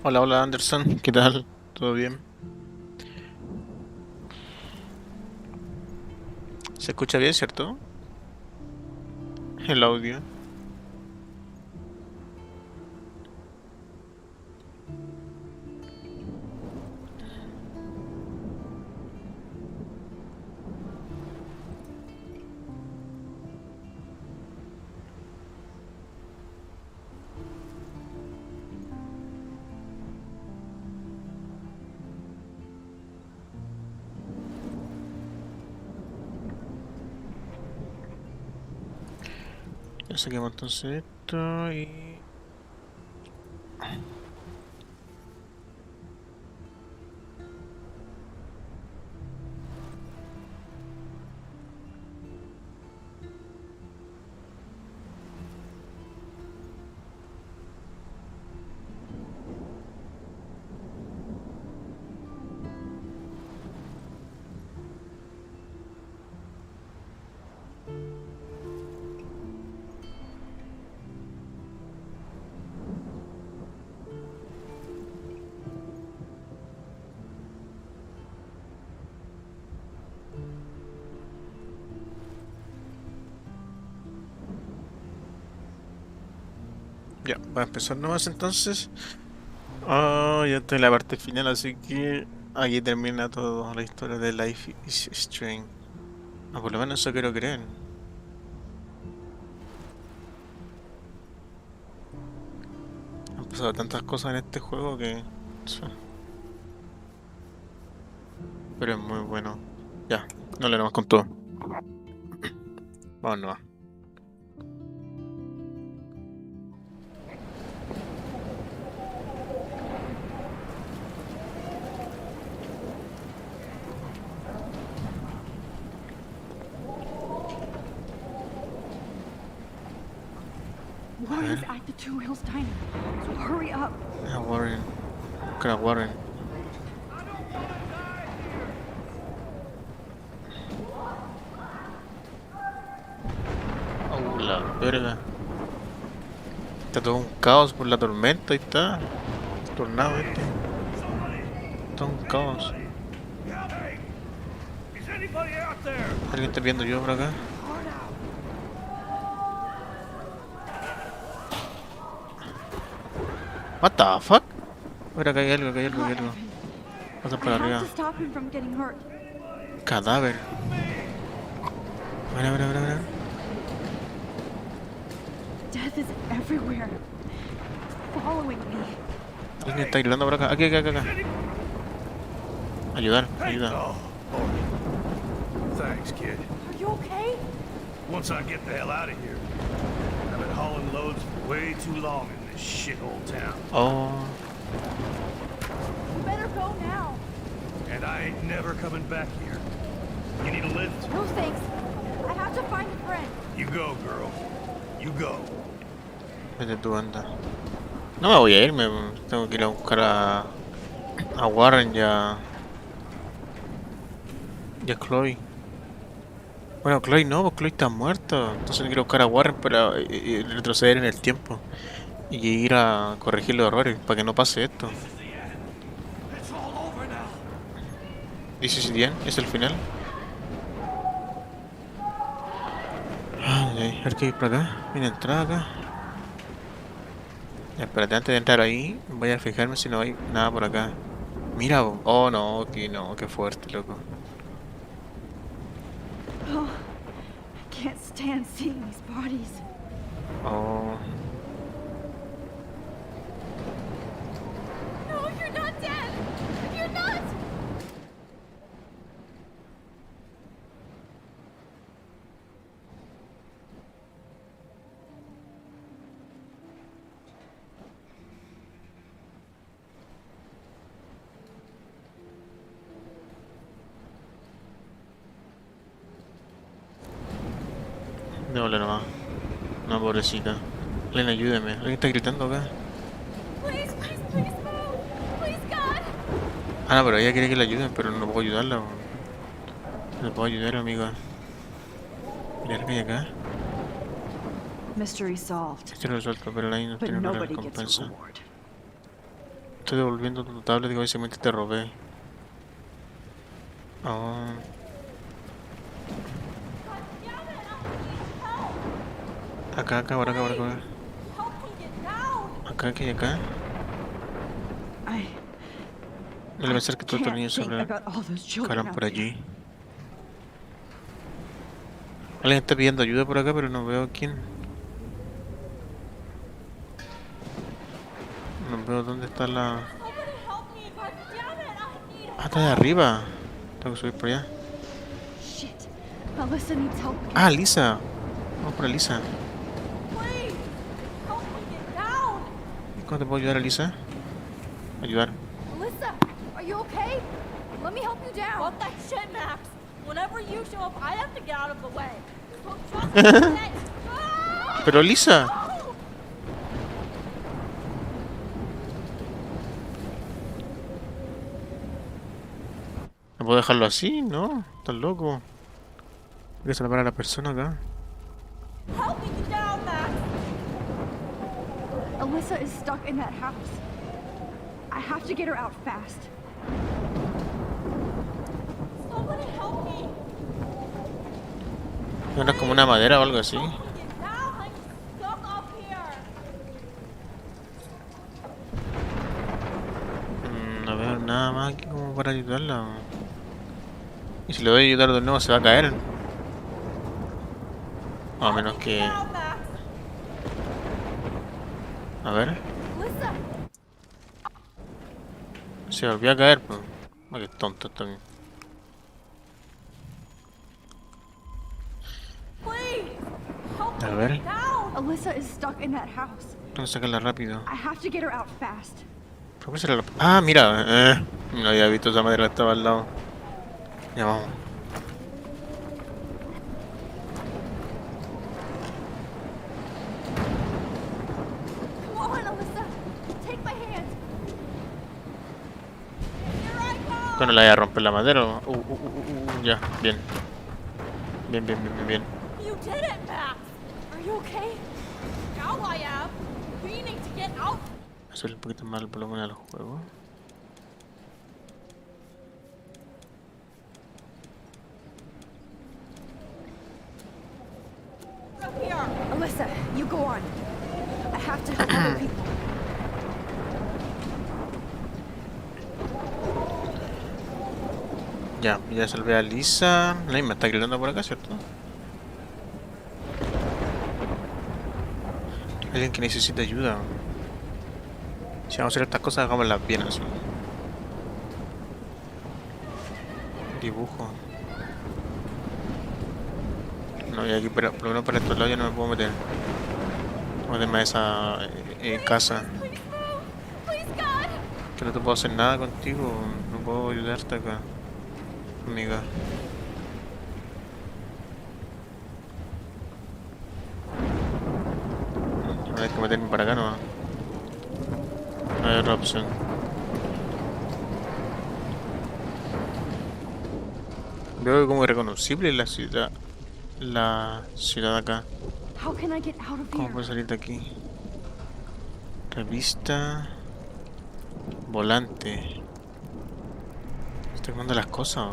Hola, hola Anderson, ¿qué tal? ¿Todo bien? ¿Se escucha bien, cierto? El audio. Ya saquemos entonces esto y... Ya, va a empezar nomás entonces. Oh, ya estoy en la parte final, así que aquí termina todo la historia de Life is Strange. Ah, por lo menos eso quiero creer. Han pasado tantas cosas en este juego que... Pero es muy bueno. Ya, no le nomás con todo. Vamos nomás. A Warren is ver. at the Two Hills Diner, so hurry up. A Warren. Buscar a Warren. Oh, la verga. Está todo un caos por la tormenta, ahí está. El tornado este. Todo un caos. ¿Alguien está viendo yo por acá? What the fuck? Mira, acá hay algo, acá hay algo, acá hay Not algo. Evan. Pasa I por have arriba. to stop him from getting hurt. Cadáver. Mira, mira, mira, mira. Death is everywhere. It's following me. Alguien está gritando por acá. Aquí, acá, acá, acá. Ayudar, ayuda. Oh, thanks, kid. Are you okay? Once I get the hell out of here, I've been hauling loads for way too long in this shithole town. Oh, You better go now. And I ain't never coming back here. You need a lift? No thanks. I have to find a friend. You go, girl. You go. vete tu anda. No me voy a irme. Tengo que ir a buscar a Warren y a Chloe. Bueno, Chloe no, pues Chloe está muerta. Entonces tengo que ir a buscar a Warren para retroceder en el tiempo. Y ir a corregir los errores para que no pase esto. This is the end, es el final. Ay, ay, a ver qué hay por acá. Viene entrada acá. Ya, espérate, antes de entrar ahí, voy a fijarme si no hay nada por acá. Mira, oh no, que no, qué fuerte, loco. Oh, I can't stand seeing these bodies. Oh, No, you're not dead. You're not. déjale nomás. No, pobrecita. Len, ayúdeme. Alguien está gritando acá. Please, please, please move. Please, God. Ah, no, pero ella quiere que la ayuden, pero no puedo ayudarla. No puedo ayudar, amiga. Mira, ¿qué hay acá? Mystery solved, Estoy resuelto, pero la no but tiene una nobody gets a recompensa. reward. Estoy devolviendo tu tablet que básicamente te robé. Oh, acá, por acá, por acá. Acá, aquí, acá. I No le pensar que todos estos can't niños think about all those children hablan out por there. allí. Alguien está pidiendo ayuda por acá, pero no veo quién. No veo dónde está la... Ah, está de arriba. Tengo que subir por allá. Shit. Alyssa needs help Ah, again. Lisa. Vamos por Lisa. ¿Y cómo te puedo ayudar a Lisa? Ayudar. Alyssa, are you okay? Let me help you down. Fuck that shit, Max. Whenever you show up, I have to get out of the way. So trust me. Ah! Pero Lisa. Oh! No puedo dejarlo así, ¿no? Estás loco. Hay que salvar a la persona acá. Help me get down, Max. Alyssa is stuck in that house. I have to get her out fast. Somebody help me. ¿No era como una madera o algo así? Help me get down. I'm stuck up here. No veo nada más aquí como para ayudarla. Y si le doy a ayudar de nuevo se va a caer. O a menos Help me que... get down, Max. A ver. Alyssa, Se volvió a caer, pues. Oh, qué tonto también. please. Help A me ver. get down. Alyssa is stuck in that house. Tengo que sacarla rápido. I have to get her out fast. ¿Por qué será la... Ah, mira. No había visto esa madera que estaba al lado. Ya vamos. Come on, Alyssa. Take my hand. Here I come. Cuando la voy a romper la madera. Ya, bien. Bien. You did it, Max. Are you okay? Now I am. We need to get out. Hacerle un poquito más el volumen al juego. From here. Alyssa, you go on. I have to help other people. Ya salvé a Lisa. Nadie me está gritando por acá, ¿cierto? Alguien que necesita ayuda. Si vamos a hacer estas cosas, hagámoslas bien así. Dibujo. No, y aquí por lo menos para estos lados ya no me puedo meter. Voy a meterme a esa casa. Please move. Please, God. Que no te puedo hacer nada contigo. No puedo ayudarte acá. Amiga. Hay que meterme para acá nomás. No hay otra opción. Veo como irreconocible la ciudad. La ciudad acá. How can I get out of ¿Cómo here? puedo salir de aquí? Revista. Volante. Estoy quemando las cosas.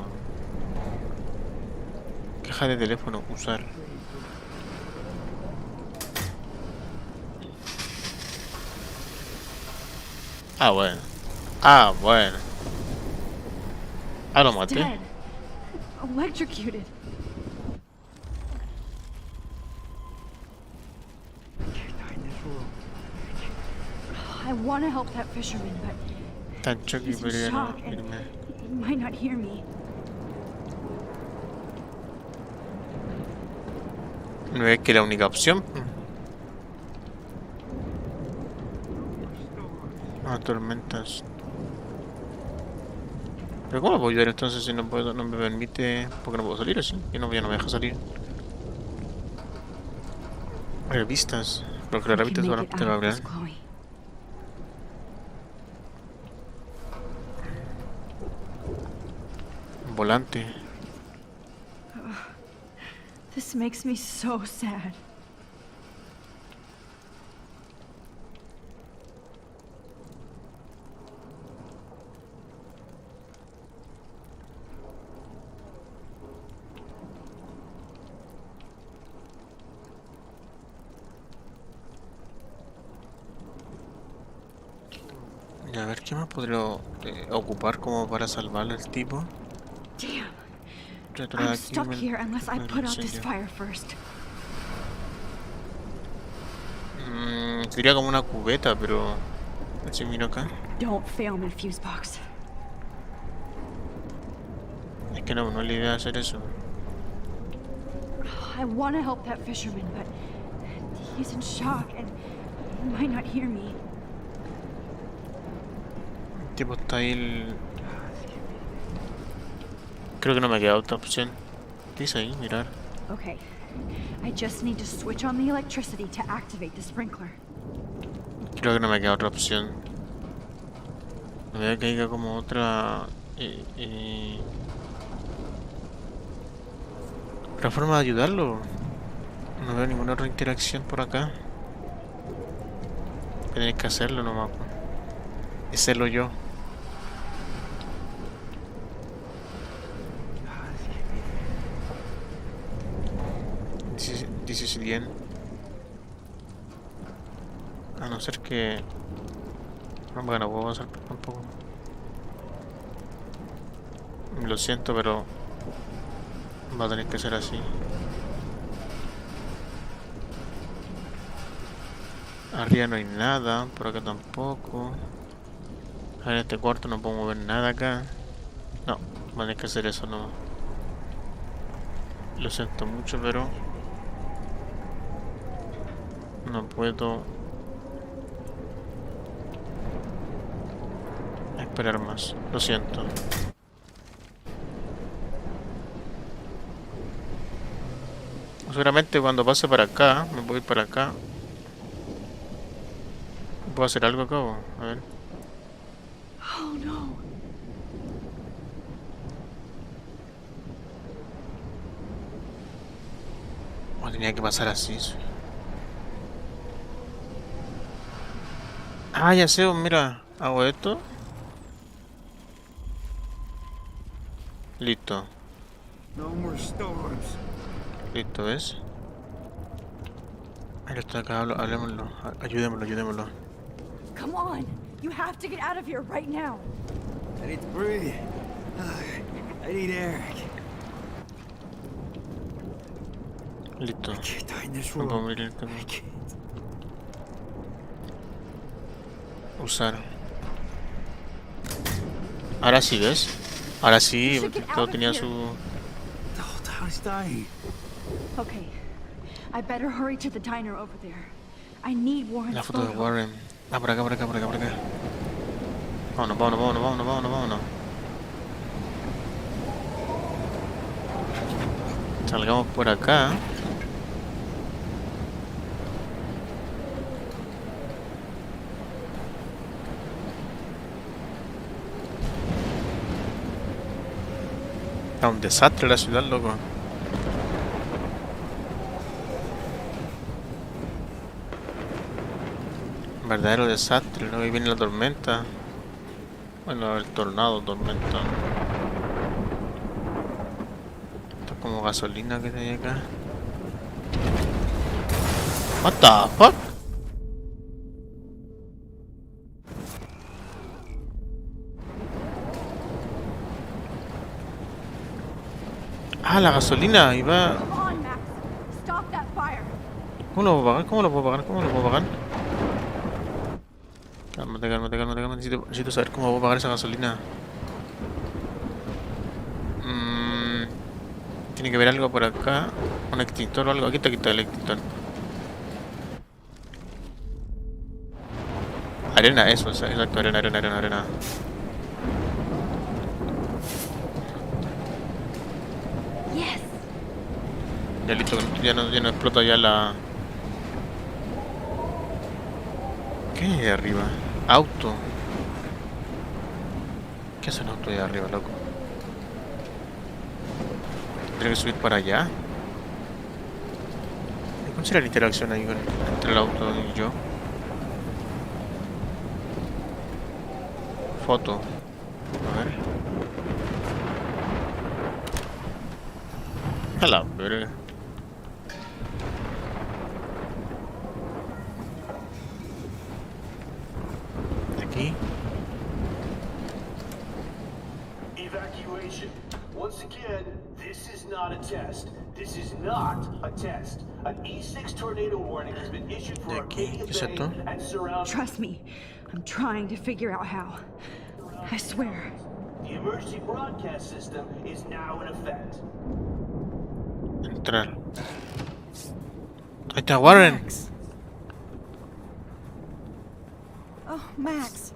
Caja de teléfono. Usar. Ah, bueno. Ah, bueno. Ah, lo maté. Dead. Electrocuted. I want to help that fisherman, but Tan choque, he's in pero ya no shock and irme. he might not hear me. No es que la única opción. Ah, tormentas. Pero ¿cómo puedo ayudar entonces si no puedo, no me permite? Porque no puedo salir así. Y no, ya no me deja salir. Revistas. Porque las We revistas can van make a it te va a out of this, hablar. Chloe. Volante. This makes me so sad. ¿Qué más podría ocupar como para salvarlo el tipo? Damn. Retrora I'm aquí, stuck here unless I el put out this incendio. fire first. Sería como una cubeta, pero... Si miro acá. Don't fail me, fuse box. Es que no es la idea hacer eso. I want to help that fisherman, but he's in shock and he might not hear me. El tipo está ahí Creo que no me queda otra opción. ¿Qué dice ahí? Mirar. Okay. I just need to switch on the electricity to activate the sprinkler. Creo que no me queda otra opción. Me veo que haya como otra... otra forma de ayudarlo. No veo ninguna otra interacción por acá. Tenéis que hacerlo nomás. Hacerlo yo. This is bien. A no ser que... No, bueno, no puedo avanzar tampoco. Lo siento, pero... Va a tener que ser así. Arriba no hay nada, por acá tampoco. En este cuarto no puedo mover nada acá. No, va a tener que hacer eso nomás. Lo siento mucho, pero... No puedo... esperar más. Lo siento. Seguramente cuando pase para acá, me voy para acá. ¿Puedo hacer algo acá? A ver. Oh no. Oh, tenía que pasar así. Ah, ya sé, mira. Hago esto. Listo. No more storms. Listo, ¿ves? Ahí está acá, hablemoslo. Ayudémoslo, ayudémoslo. Come on. You have to get out of here right now. I need to breathe. I need air. Listo. I can't die in this No puedo room. morir el tema. I can't. Usar. Ahora sí, ¿ves? Ahora sí, todo tenía su... The whole town is dying. Okay. I better hurry to the diner over there. I need Warren's La foto de photo. Warren. Ah, por acá, por acá, por acá, por acá. Vámonos, vámonos, vámonos, vámonos, vámonos, vámonos. Salgamos por acá. Está un desastre la ciudad, loco. Un verdadero desastre, ¿no? Ahí viene la tormenta. Bueno, el tornado, tormenta. Esto es como gasolina que hay acá. What the fuck? Ah, la gasolina, y va... Come on, Max. Stop that fire. ¿Cómo lo puedo pagar? ¿Cómo lo puedo pagar? ¿Cómo lo puedo pagar? Cálmate, cálmate, cálmate, cálmate. Necesito saber cómo puedo pagar esa gasolina. Tiene que haber algo por acá. Un extintor o algo. Aquí está el extintor. Arena, eso, exacto, arena, arena, arena, arena. Yes. Ya listo, ya no explota ya la... ¿Qué hay de arriba? Auto. ¿Qué hace un auto de arriba, loco? ¿Tendré que subir para allá? ¿Cuál será la interacción ahí entre el auto y yo? Foto. A ver. A la verga. Aquí. once again, this is not a test. This is not a test. An E6 tornado warning has been issued for ¿De aquí? Arcadia ¿Qué es Bay esto? and surrounding. Trust me, I'm trying to figure out how. I swear. The emergency broadcast system is now in effect. Entrar. Ahí está Warren. Max. Oh, Max.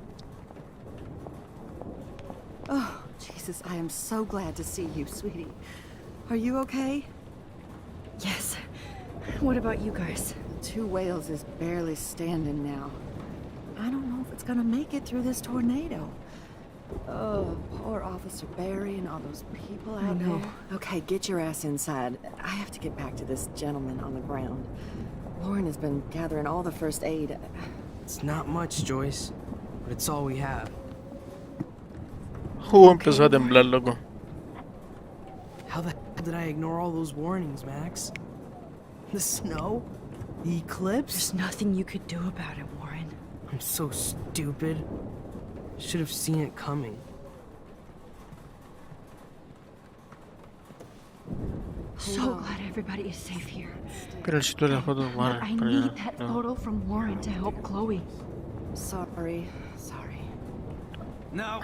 Oh, Jesus, I am so glad to see you, sweetie. Are you okay? Yes. What about you guys? The Two Whales is barely standing now. I don't know if it's gonna make it through this tornado. Oh, poor Officer Barry and all those people out know. there. Okay, get your ass inside. I have to get back to this gentleman on the ground. Lauren has been gathering all the first aid. It's not much, Joyce, but it's all we have. Empezó a temblar, loco. How the hell did I ignore all those warnings, Max? The snow? The eclipse? There's nothing you could do about it, Warren. I'm so stupid. Should have seen it coming. So glad everybody is safe here. Pero el sitio de la foto de But Warren. I Pero need ya, that no. photo from Lauren to help Chloe. Sorry. No,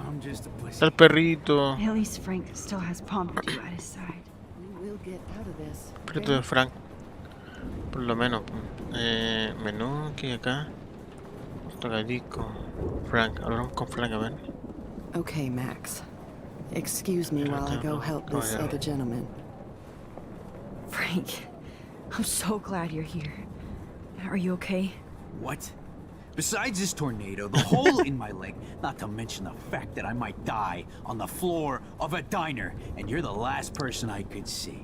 I'm just a pussy. Está el perrito. At least Frank still has Pompidou at his side. We will get out of this. Perrito de Frank. Por lo menos. Menú, aquí, acá. Tocadico. Frank. Hablamos con Frank, a ver. Okay, Max. Excuse me while I go help this yeah. other gentleman. Frank, I'm so glad you're here. Are you okay? What? Besides this tornado, the hole in my leg, not to mention the fact that I might die on the floor of a diner, and you're the last person I could see.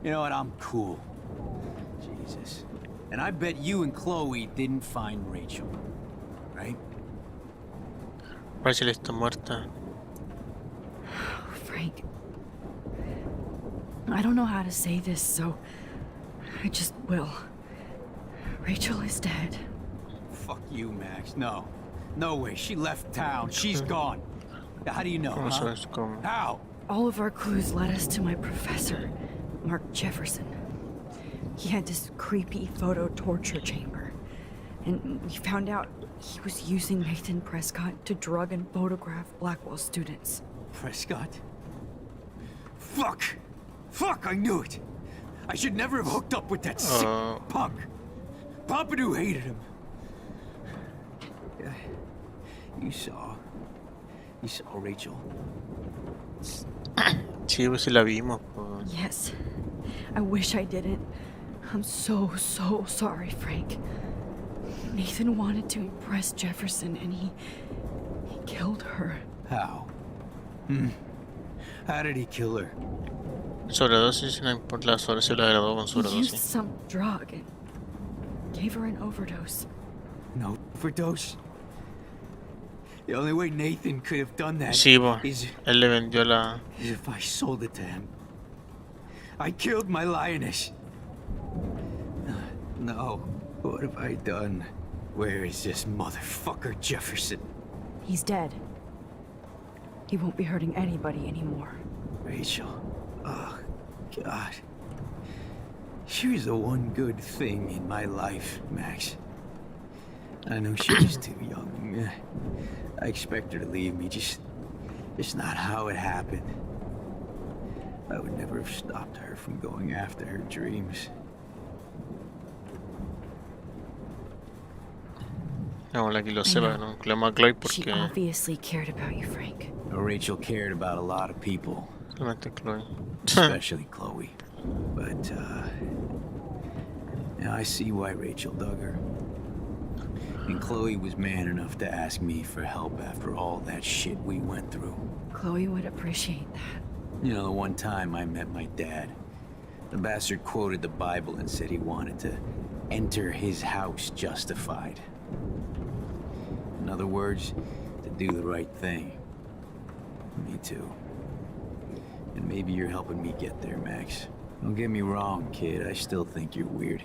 You know what? I'm cool. Jesus. And I bet you and Chloe didn't find Rachel, right? Rachel está muerta. Oh, Frank. I don't know how to say this, so I just will. Rachel is dead. Fuck you, Max. No. No way. She left town. She's gone. How do you know, ¿Cómo huh? sabes cómo? How? All of our clues led us to my professor, Mark Jefferson. He had this creepy photo torture chamber. And we found out he was using Nathan Prescott to drug and photograph Blackwell students. Prescott? Fuck! Fuck, I knew it! I should never have hooked up with that sick punk! Pompidou hated him. Yeah, you saw Rachel. Sí, pues sí la vimos. Pues. Yes. I wish I didn't. I'm so sorry, Frank. Nathan wanted to impress Jefferson and he killed her. How? How did he kill her? Sobredosis, no importa la sobredosis, la grabó con He used sobredosis. some drug and gave her an overdose. No overdose? The only way Nathan could have done that Sí, pues. is Él le vendió la. if I sold it to him. I killed my lioness. No. What have I done? Where is this motherfucker Jefferson? He's dead. He won't be hurting anybody anymore. Rachel. Oh, God. She was the one good thing in my life, Max. I know she was too young. I expect her to leave me, just not how it happened. I would never have stopped her from going after her dreams. Vamos, que lo sepa, no incluimos a Chloe She porque. obviously cared about you, Frank. Rachel cared about a lot of people, Solamente Chloe. especially Chloe. But, now I see why Rachel dug her. And Chloe was man enough to ask me for help after all that shit we went through. Chloe would appreciate that. You know, the one time I met my dad, the bastard quoted the Bible and said he wanted to enter his house justified. In other words, to do the right thing. Me too. And maybe you're helping me get there, Max. Don't get me wrong, kid. I still think you're weird.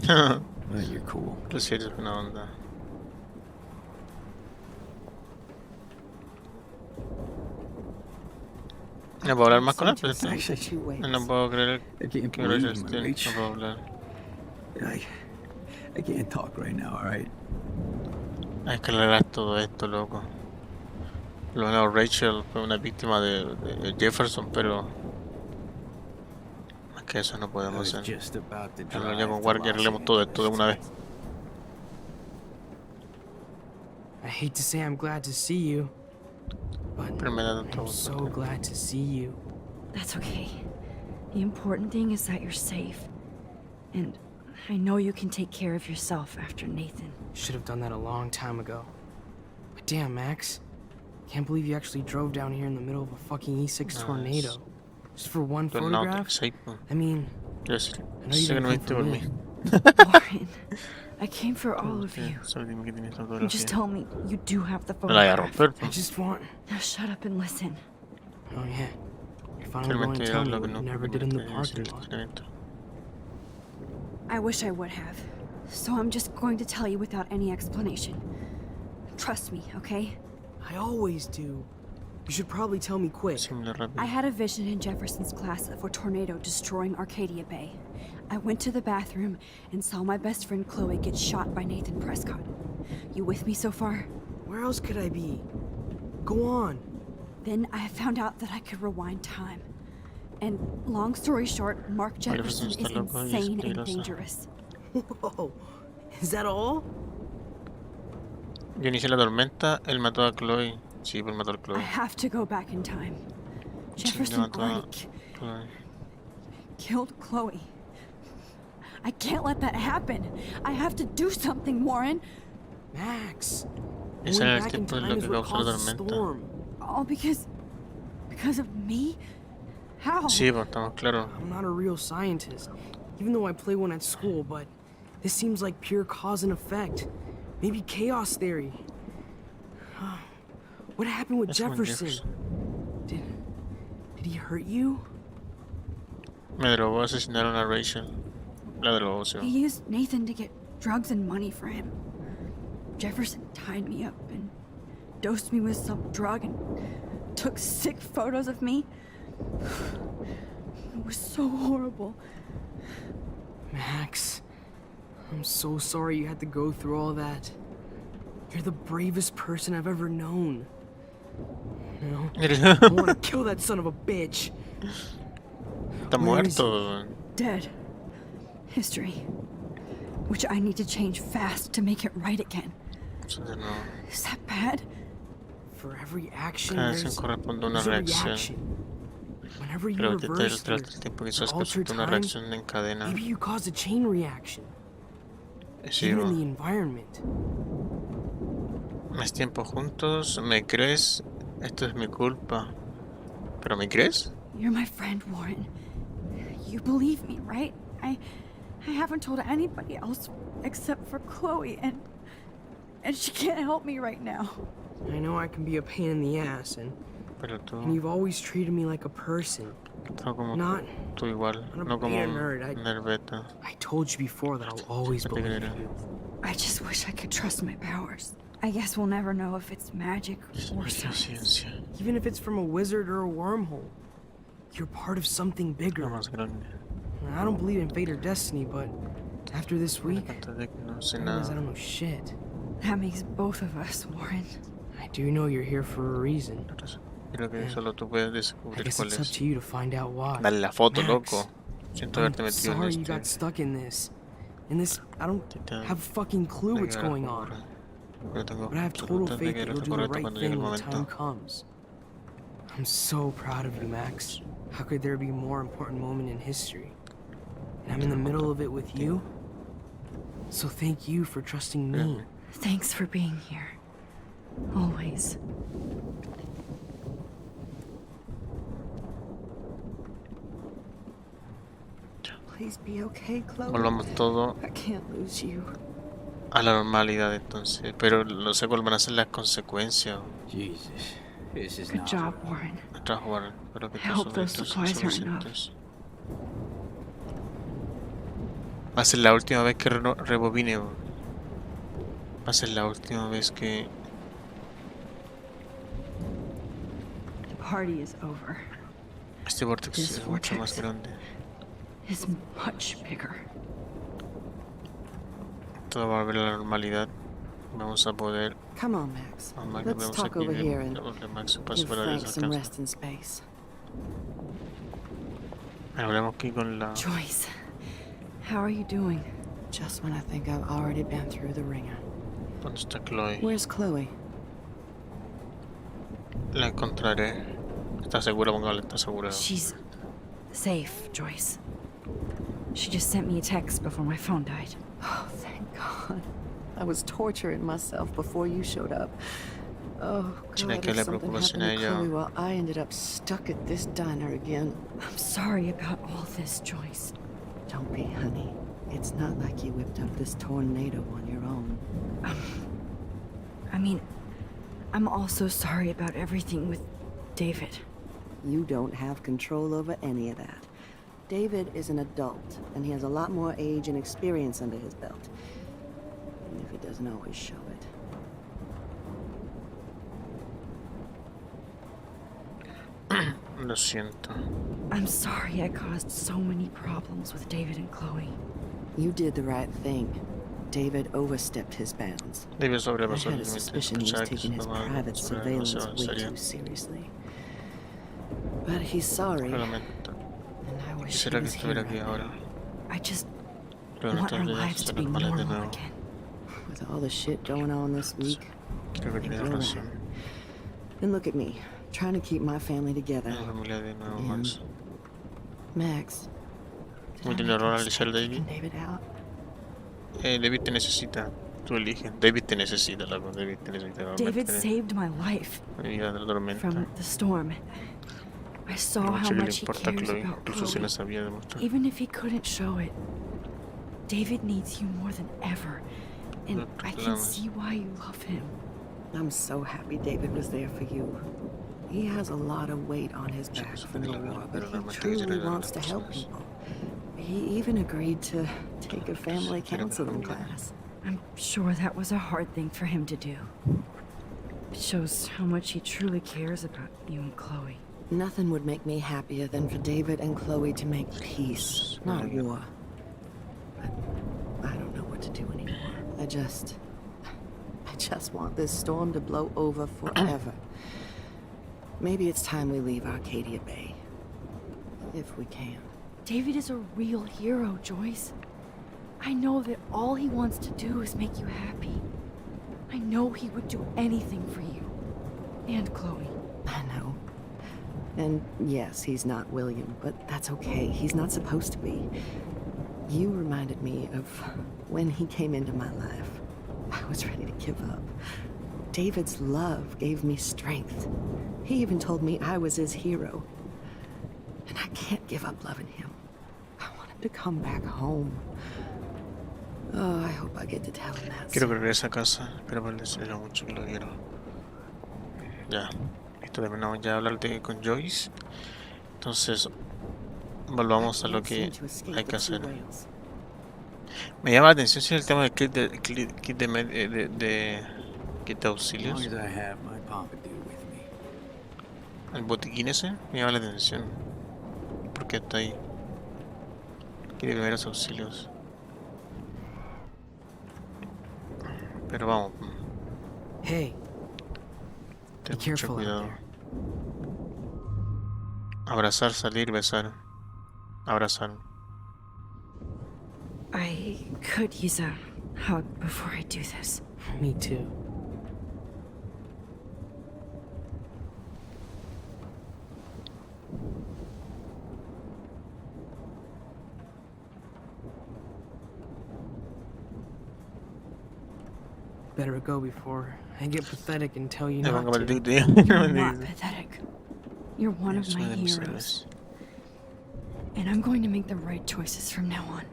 But you're cool. Pero sí eres buena onda. No puedo hablar más con él, Sent pero you a sign for 2 ways. no puedo creer I can't que believe Rachel him, esté. Rach. No puedo hablar. I can't talk right now, alright? Hay que aclarar todo esto, loco. Lo menos Rachel fue una víctima de Jefferson, pero más que eso no I podemos was hacer. just about to Pero ya drive con to Warner Los arreglemos todo esto de Angeles una vez. I hate to say I'm glad to see you, but Pero me da tanto I'm gusto. so glad to see you. That's okay. The important thing is that you're safe. And I know you can take care of yourself after Nathan. Should have done that a long time ago. But damn, Max. Can't believe you actually drove down here in the middle of a fucking E6 tornado. Just for one Pero no, photograph? exacto. I mean, Yo sé I know you que no didn't viste come por for mí. me. Warren, I came for all of you. Solo dime que tienes You just fotografía. tell me you do have the Me la voy a photograph. romper. I just want... Now shut up and listen. Oh yeah. You're finally going to Realmente tell era me lo que what no you never pude did in the decir en parking este lot. evento. I wish I would have. So I'm just going to tell you without any explanation. Trust me, okay? I always do. You should probably tell me quick. Decímelo rápido. I had a vision in Jefferson's class of a tornado destroying Arcadia Bay. I went to the bathroom and saw my best friend Chloe get shot by Nathan Prescott. You with me so far? Where else could I be? Go on. Then I found out that I could rewind time. And long story short, Mark Jefferson is está loco y es insane and peligroso. dangerous. Whoa. Is that all? Yo inicié la tormenta, él mató a Chloe. Sí, pues mató a I Chloe. have to go back in time. Sí, Jefferson mató a already Chloe. killed Chloe. I can't let that happen. I have to do something, Warren. Max. Ese Going era el back in tiempo de time lo is que what causó la caused the tormenta. storm. All because of me? How? Sí, pues estamos claros. I'm not a real scientist, even though I play one at school, but this seems like pure cause and effect. Maybe chaos theory. What happened with Eso con Jefferson? Jefferson. Did he hurt you? Me drogó, asesinaron a Rachel. La drogó, sí. He used Nathan to get drugs and money for him. Jefferson tied me up and dosed me with some drug and took sick photos of me. It was so horrible. Max, I'm so sorry you had to go through all that. You're the bravest person I've ever known. No, I want to kill that son of a bitch. Está Where is muerto. Dead. History. Which I need to change fast to make it right again. Entonces no. Is that bad? For every action, Cada there's, acción corresponde a una there's a reacción. reaction. Whenever you Pero reverse tras your, el tiempo que your quizás altered resulta una time, reacción en cadena. maybe you caused a chain reaction. Sí, Even in va. the environment. Más tiempo juntos, ¿me crees? Esto es mi culpa. ¿Pero me crees? You're my friend, Warren. You believe me, right? I haven't told anybody else except for Chloe, and she can't help me right now. I know I can be a pain in the ass, Pero and tú, you've always treated me like a person. no como Not, tú igual, not a no como beta un nerd, nerveta. I told you before that I'll always Yo te believe creeré. you. I just wish I could trust my powers. I guess we'll never know if it's magic or Mucha science. ciencia, Even if it's from a wizard or a wormhole. You're part of something lo bigger. más grande. I don't believe in fate or destiny, but after this Me week, cuenta de que no sé I realize I nada. don't know shit. That makes both of us, Warren. I do know you're here for a reason. Creo que solo tú puedes I descubrir guess cuál it's up es. to you to find out why. Dale la foto, Max, loco. Siento haberte I'm metido en sorry you got este. stuck in this. In this, I don't Tita, have a fucking clue de what's que going ahora on. Pero tengo But I have total absoluta de faith que that eres you'll do the correcto right cuando llegue thing el when the time momento. comes. I'm so proud of you, Max. How could there be a more important moment in history? And I'm in the middle of it with you. So thank you for trusting me. Thanks for being here. Always. Please be okay, Chloe. Volvamos todo I can't lose you. a la normalidad entonces. Pero no sé cuáles van a ser las consecuencias. Jesus, this is Good not job, Warren. Tras jugar. Espero que I hope todos those estos supplies sean are enough. suficientes. Va a ser la última vez que rebobine. Va a ser la última vez que... The party is over. Este vortex This es mucho más vortex grande. is much bigger. Todo va a volver a la normalidad. Vamos a poder. Come on, Max. Vamos Let's vemos talk aquí over here and de Max pasa give por la Frank some descanso. rest and space. Hablamos aquí con la. Joyce, how are you doing? Just when I think I've already been through the ringer. ¿Dónde está Chloe? Where's Chloe? La encontraré. ¿Está segura? Póngale, está segura. She's safe, Joyce. She just sent me a text before my phone died. Oh, thank God. I was torturing myself before you showed up. Oh, Tiene God, que if la something preocupación happened a to Chloe ella. while I ended up stuck at this diner again. I'm sorry about all this, Joyce. Don't be, honey. It's not like you whipped up this tornado on your own. I mean, I'm also sorry about everything with David. You don't have control over any of that. David is an adult, and he has a lot more age and experience under his belt. Even if he doesn't always show it. Lo siento. I'm sorry I caused so many problems with David and Chloe. You did the right thing. David overstepped his bounds. Debe I sobrepasar had el a límite. suspicion he was Escuchar que taking his estaba private surveillance demasiado way serio. too seriously. But he's sorry, and Lamento. I wish he Quisiera que was here estuviera aquí right ahora. now. I just Pero want our nuestras vidas lives to son be normales de normal nuevo. again. With all the shit going on this week, Creo que tienes you're right. razón. And look at me, trying to keep my family together. Una familia de nuevo, Yeah. Max. Max, did Muy I bien, make a error al mistake David. kicking David out? David te necesita. Tú eliges. David te necesita, loco. David te necesita. David saved my life Mi vida de la tormenta. from the storm. I saw Lo how mucho que le much he importa a cares Chloe. about Incluso si Chloe. lo sabía demostrar. Even if he couldn't show it, David needs you more than ever. And No I can problemas. see why you love him. I'm so happy David was there for you. He has a lot of weight on his back from the war, but he truly wants to help people. He even agreed to take a family counseling class. I'm sure that was a hard thing for him to do. It shows how much he truly cares about you and Chloe. Nothing would make me happier than for David and Chloe to make peace, not war. But I don't know what to do anymore. I just want this storm to blow over forever. Maybe it's time we leave Arcadia Bay. If we can. David is a real hero, Joyce. I know that all he wants to do is make you happy. I know he would do anything for you. And Chloe. I know. And yes, he's not William, but that's okay. He's not supposed to be. You reminded me of when he came into my life. I was ready to give up. David's love gave me strength. He even told me I was his hero. And I can't give up loving him. I want him to come back home. Oh, I hope I get to tell him that Quiero soon. que regrese a casa. Espero por decirle lo mucho que lo quiero. Ya. Listo, terminamos ya de hablar con Joyce. Entonces, volvamos a lo que hay que hacer. Me llama la atención si el tema del kit de kit As long auxilios. as I have my pompadour with me. El botiquín ese me llama la atención. ¿Por qué está ahí? Quiere primeros auxilios. Pero vamos, Hey, ten be mucho careful out cuidado. there. Abrazar, salir, besar. Abrazar. I could use a hug before I do this. Me too. Better go before I get pathetic and tell you Me pongo not maldito. to. You're not pathetic. You're one of Es my una de mis heroes. héroes. And I'm going to make the right choices from now on.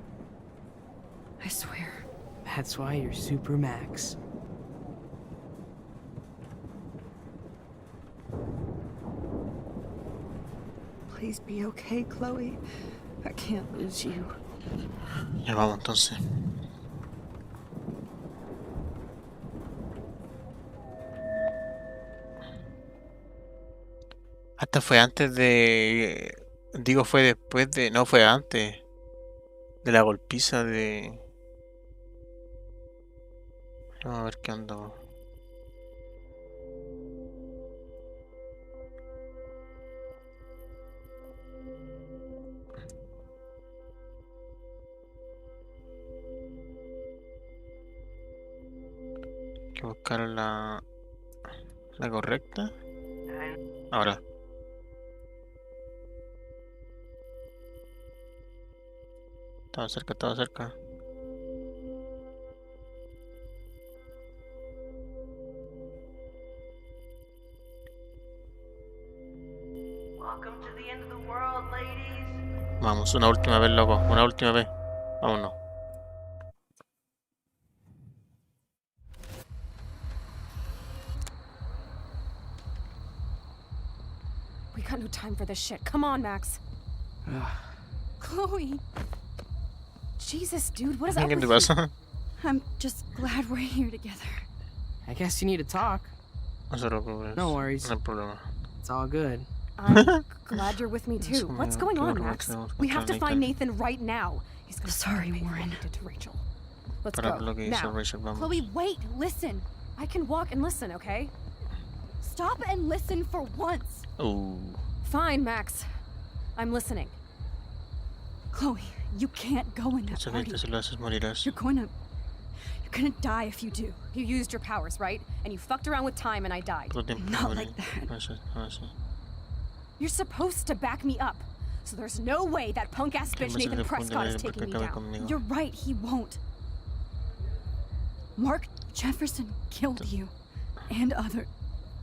I swear. That's why you're Super Max. Please be okay, Chloe. I can't lose you. Ya vamos entonces. Hasta fue antes de Digo, fue después de... No, fue antes de la golpiza de... Vamos a ver qué onda. Hay que buscar la correcta. Ahora. Estaba cerca, estaba cerca. Vamos, una última vez, loco. Una última vez. Vámonos. We got no time for this shit. Come on, Max. Chloe. Jesus, dude, what is up ¿Qué with te you? pasa? I'm just glad we're here together. I guess you need to talk. No se preocupes. No worries. No hay problema. It's all good. I'm glad you're with me too. Como What's going que on, bueno, Max? tenemos que We have to encontrar a find Nathan right now. He's gonna Sorry, pay for what Warren. he did to Rachel. Let's Para go. lo que hizo Now. Rachel, vamos. Chloe, wait, listen. I can walk and listen, okay? Stop and listen for once. Fine, Max. I'm listening. Chloe, you can't go in that Mucha party. gente, si lo haces morirás. You're gonna die if you do. You used your powers, right? And you fucked around with time and I died. Todo el tiempo Not morir. like that. No sé, no sé. You're supposed to back me up. So there's no way that punk-ass Que bitch me Nathan se Prescott is responde taking me porque acabe down. conmigo. You're right, he won't. Mark Jefferson killed you. And other.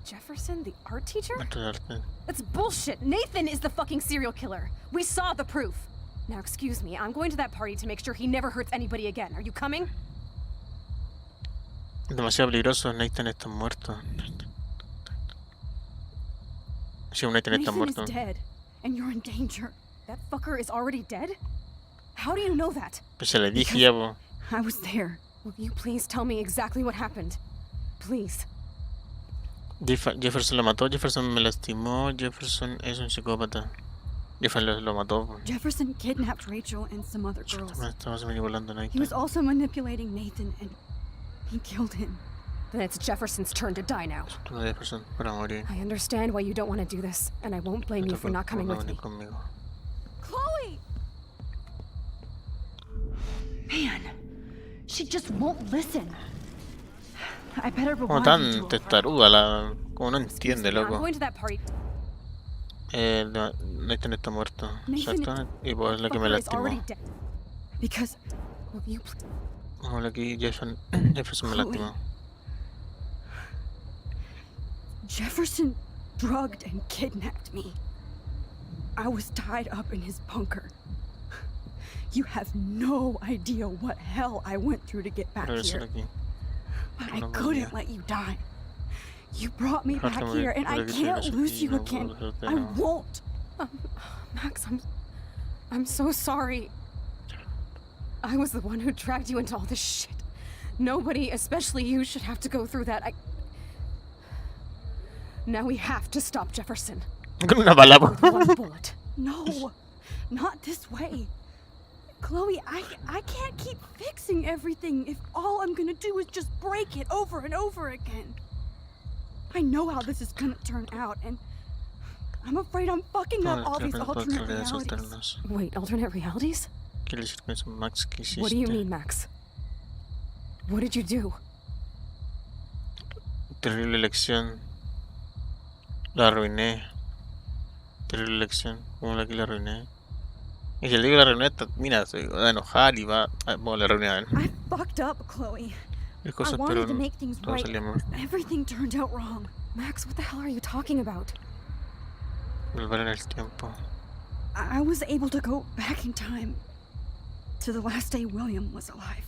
Jefferson, the art teacher? Maestro de arte. That's bullshit. Nathan is the fucking serial killer. We saw the proof. Now, excuse me, I'm going to that party to make sure he never hurts anybody again. Are you coming? Demasiado peligroso. Nathan está muerto. Sí, Nathan está Nathan muerto. is dead. And you're in danger. That fucker is already dead? How do you know that? Pues se le dije ya, po. I was there. Will you please tell me exactly what happened? Please. Jefferson lo mató, Jefferson me lastimó, Jefferson es un psicópata. Jefferson lo mató. Po. Jefferson kidnapped Rachel and some other girls. Estamos manipulando a He was Nathan. also manipulating Nathan and he killed him. Then it's Jefferson's turn to die now. Todo Jefferson para morir. I understand why you don't want to do this, and I won't blame you for not coming with me. Conmigo. Chloe! Man, she just won't listen. I better Como rewind tan you to a part. testaruda, la... como no Excuse entiende, me, I'm loco. going to that party. Nathan está muerto. Nathan- Exacto. Y pues la que me Fucker is lastimó. already dead. Because Will you please? Vamos aquí, Jefferson me lastimó. Jefferson drugged and kidnapped me. I was tied up in his bunker. You have no idea what hell I went through to get back Regresar here. aquí. But I no couldn't podía. let you die. You brought me Dejarte back morir, here, and I pero que can't regreses lose aquí, you no again. puedo dejarte I de nuevo. won't. Max, I'm so sorry. I was the one who dragged you into all this shit. Nobody, especially you, should have to go through that. Now we have to stop Jefferson. Con una bala, po. With one bullet. No, not this way. Chloe, I can't keep fixing everything if all I'm gonna do is just break it over and over again. I know how this is gonna turn out, and I'm afraid I'm fucking up all these alternate realities. Wait, alternate realities? Quiere decir con eso, Max, ¿qué hiciste? What do you mean, Max? What did you do? Terrible elección. La arruiné. Terrible elección. ¿Cómo la que la arruiné? Y si le digo la arruiné, mira, se va a enojar y va a... Bueno, la arruiné a él. I fucked up, Chloe. Hay I cosas, pero wanted to make things todo right. salía mal. Everything turned out wrong. Max, what the hell are you talking about? Volver en el tiempo. I was able to go back in time to the last day William was alive.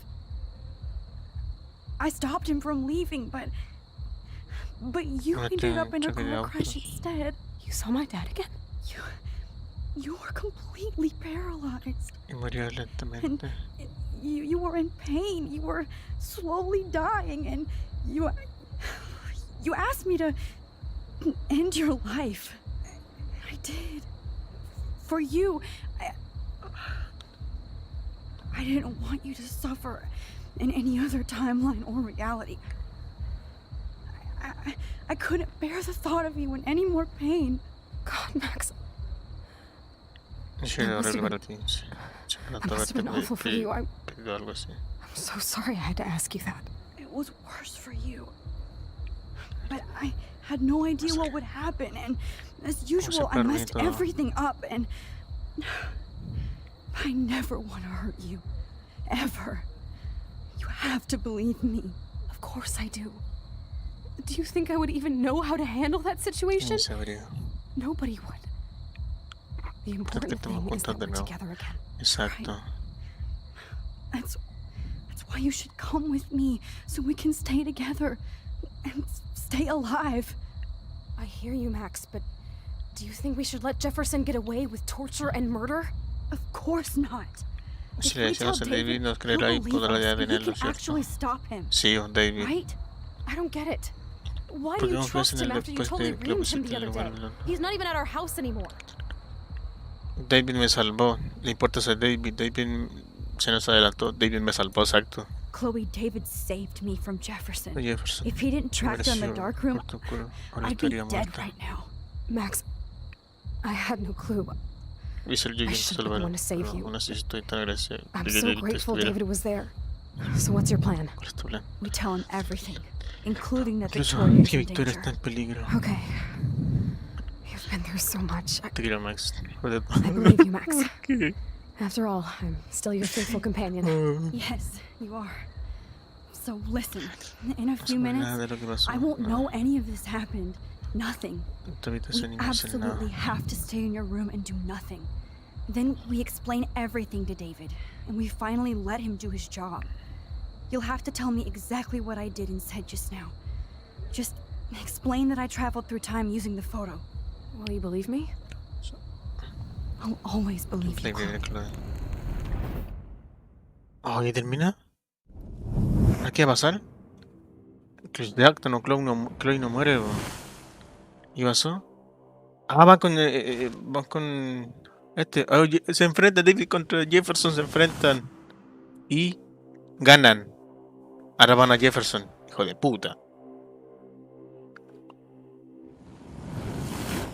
I stopped him from leaving, but you ended up in a car crash instead. You saw my dad again? You were completely paralyzed. Y murió And lentamente. you were in pain. You were slowly dying, and you asked me to end your life. I did. for you. I didn't want you to suffer in any other timeline or reality. I couldn't bear the thought of you in any more pain. God, Max. Sí, must horrible have para ti. Sí. Sí, no That te must have been awful for you. I'm perdido algo así. so sorry I had to ask you that. It was worse for you. But I had no idea what would happen, and as usual, I messed everything up, and I never want to hurt you. Ever. You have to believe me. Of course I do. Do you think I would even know how to handle that situation? Nobody would. The important thing is that we're together again. Exacto. Right? That's why you should come with me, so we can stay together and stay alive. I hear you, Max, but do you think we should let Jefferson get away with torture and murder? Of course not. Si le decimos a David, nos creerá y podrá ya tenerlo, ¿cierto? Sí, David. Right? I don't get it. Why do you trust him after you totally ruined him the other day? He's not even at our house anymore. David me salvó. Le importa ser David. David se nos adelantó. David me salvó, exacto. Chloe, David saved me from Jefferson. Jefferson. If he didn't track down the dark room, I'd be dead right now. Max, I had no clue. I should have been the one to save you. I'm so grateful David was there. So what's your plan? We tell him everything, including that Incluso Victoria's está en peligro. Okay. You've been through so much. Te quiero, Max. I believe you, Max. After all, I'm still your faithful companion. Yes, you are. So listen, in a few minutes, I won't know any of this happened. Nothing. We absolutely have to stay in your room and do nothing. Then we explain everything to David, and we finally let him do his job. You'll have to tell me exactly what I did and said just now. Just explain that I traveled through time using the photo. Will you believe me? I'll always believe you, Chloe. Oh, ¿y termina? ¿Qué va a pasar? Clutch de acto, no, Chloe no muere, bro. ¿Y pasó? Ah, van con este. Oye, se enfrenta David contra Jefferson, se enfrentan y ganan. Ahora van a Jefferson, hijo de puta.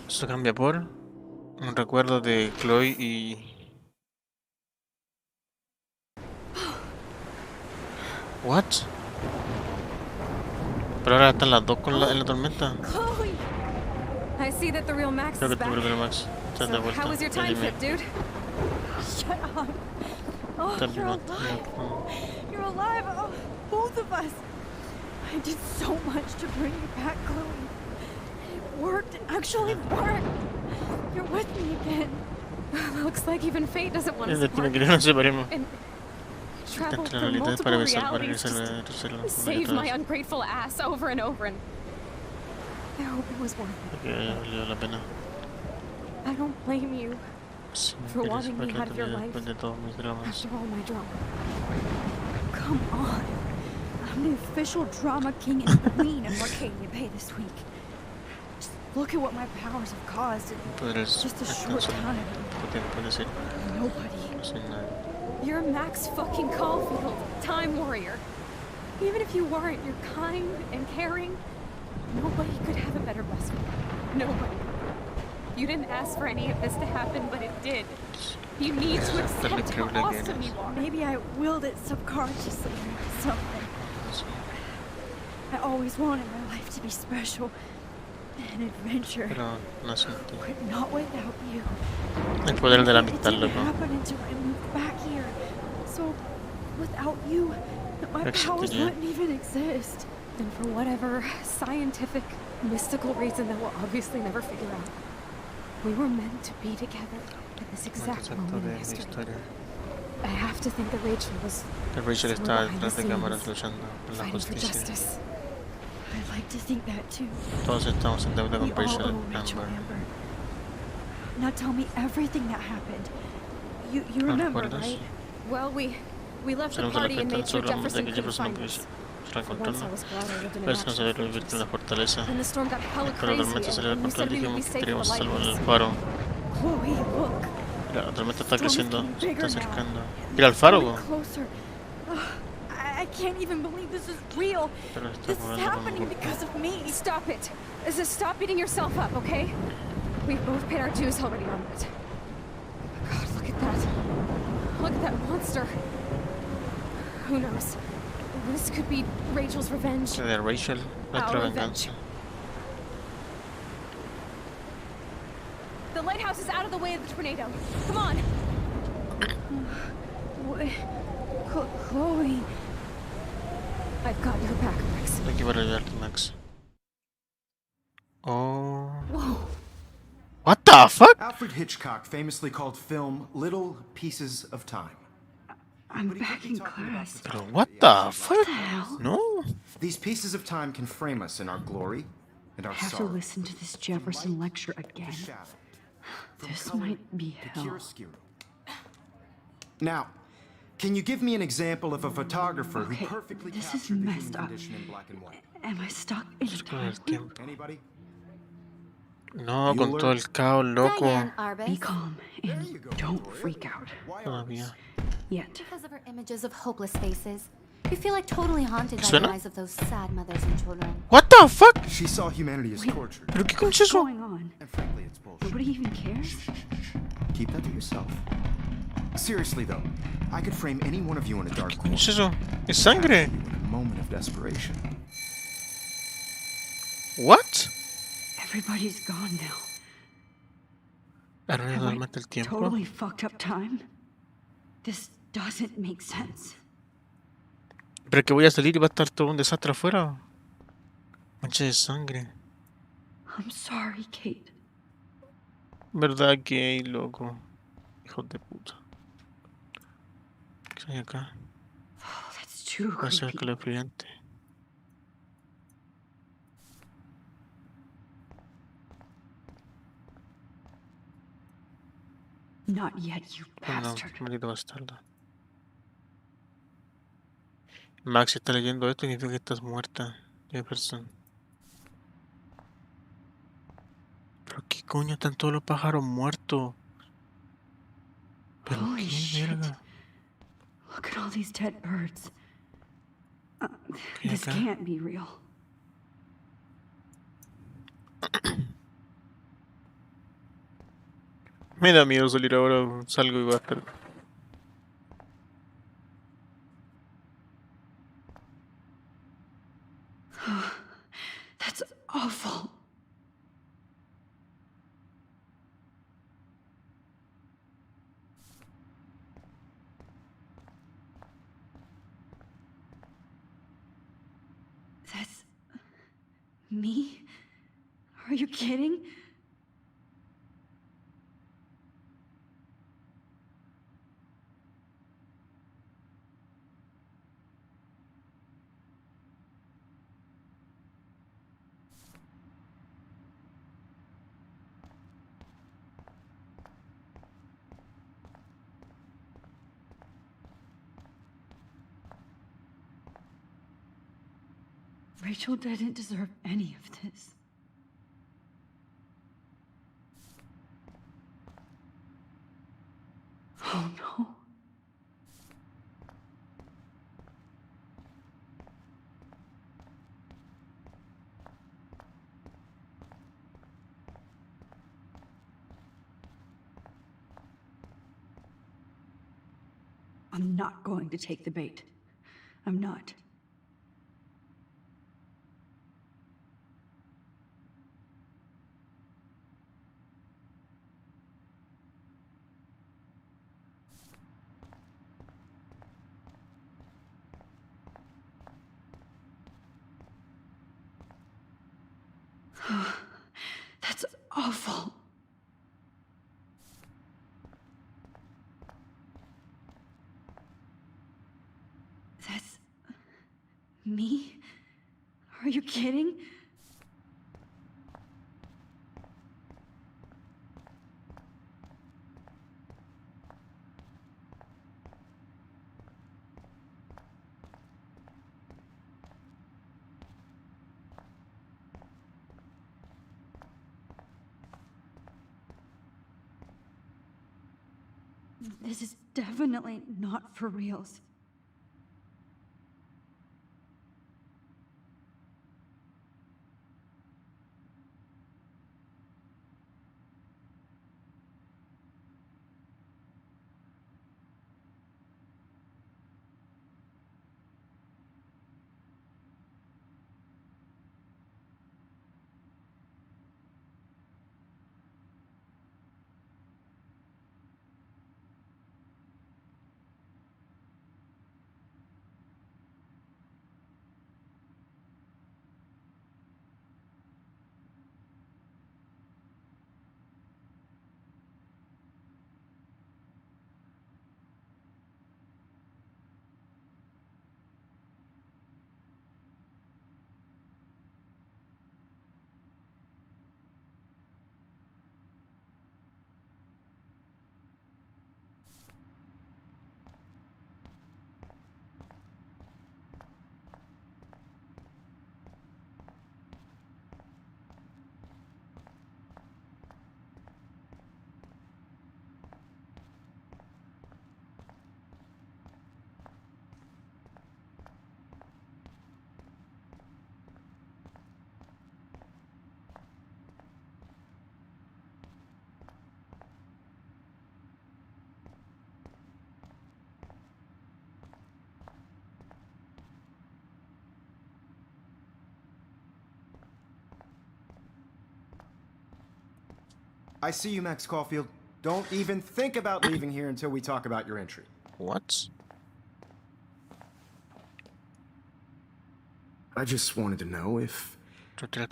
Eso cambia por un recuerdo de Chloe y... What? Pero ahora están las dos en la tormenta. Chloe! I see that the real Max Creo is que tu back. primero Max. So, how was your time trip, dude? Shut up. Oh, you're alive. You're alive. Oh, both of us. I did so much to bring you back, Chloe. It worked. It actually worked. You're with me again. Looks like even fate doesn't want us apart. And traveled through multiple realities just to save my ungrateful ass over and over, and I hope it was worth it. I don't blame you for wanting me out of your life after all my drama. Come on. I'm the official drama king and queen of Arcadia Bay this week. Just look at what my powers have caused in just a short time. Nobody. You're Max fucking Caulfield, Time Warrior. Even if you weren't, you're kind and caring. Nobody could have a better best friend. Nobody. You didn't ask for any of this to happen, but it did. You need to accept how awesome you are. Maybe I willed it subconsciously or something. I always wanted my life to be special. An adventure. But not without you. El poder de la amistad, loco. It didn't happen until I moved back here. So, without you, my powers wouldn't even exist. And for whatever scientific, mystical reason that we'll obviously never figure out, we were meant to be together at this exact moment in history. I have to think that Rachel was behind the scenes, fighting for justice. I'd like to think that too. Todos estamos en deuda con Rachel Amber. Now tell me everything that happened. You remember, right? Well, we left the party and made sure Jefferson couldn't find us. Once I was glad I lived in a natural. And the storm got hella crazy, and you said we would be safe for light. Chloe, look. La tormenta está Storm's creciendo, getting se está bigger now. acercando. Mira el faro, Coming po. closer. I can't even believe this is real. Pero está This is moviendo con happening golpe. because of me. Stop it. Just stop beating yourself up, okay? We've both paid our dues already on it. God, look at that. Look at that monster. Who knows? This could be Rachel's revenge. De Rachel, nuestra Our venganza. The lighthouse is out of the way of the tornado. Come on. Chloe. I've got your back, Max. Aquí para ayudarte, Max. Oh. Whoa. What the fuck? Alfred Hitchcock famously called film little pieces of time. I'm back in class. Pero what the fuck? hell? No. These pieces of time can frame us in our glory and our I have to sorrow. listen to this Jefferson lecture The again. shadow. From This color might be to hell. chiaroscuro. Now, can you give me an example of a photographer Okay, who perfectly this is captured the messed human up. condition in black and white? Am I stuck in a Con time el loop? tiempo. Anybody? No, con todo el caos, loco. Diane Arbus. Be calm There and you go, don't Gloria. freak out. Why Todavía. Yet. Because of her images of hopeless faces. You feel like totally haunted by the ¿Suena? eyes of those sad mothers and children. What the fuck? She saw humanity as tortured. ¿Pero qué coño es What's eso? going on? And frankly, it's bullshit. Nobody even cares? Keep that to yourself. Seriously though, I could frame any one of you in a dark ¿Qué corner. coño es eso? Es sangre. In a moment of desperation. What? Everybody's gone now. ¿Arruiné Have I totalmente el tiempo? totally fucked up time? This doesn't make sense. Pero que voy a salir y va a estar todo un desastre afuera. Mancha de sangre. I'm sorry, Kate. ¿Verdad que hay, loco? Hijos de puta. ¿Qué hay acá? Oh, that's too Va a ser creepy. calefriante. Not yet, you No, bastard. maldito bastardo. Max, si está leyendo esto, significa que estás muerta, Jefferson. ¿Pero qué coño están todos los pájaros muertos? ¿Pero Holy qué shit. verga? Look at all these dead birds. ¿Qué hay This acá? can't be real. Me da miedo salir ahora, salgo y va a estar... That's awful. That's me? Are you kidding? Rachel didn't deserve any of this. Oh no. I'm not going to take the bait. I'm not. That's awful. That's me? Are you kidding? This is definitely not for reals. I see you, Max Caulfield. Don't even think about leaving here until we talk about your entry. What? I just wanted to know if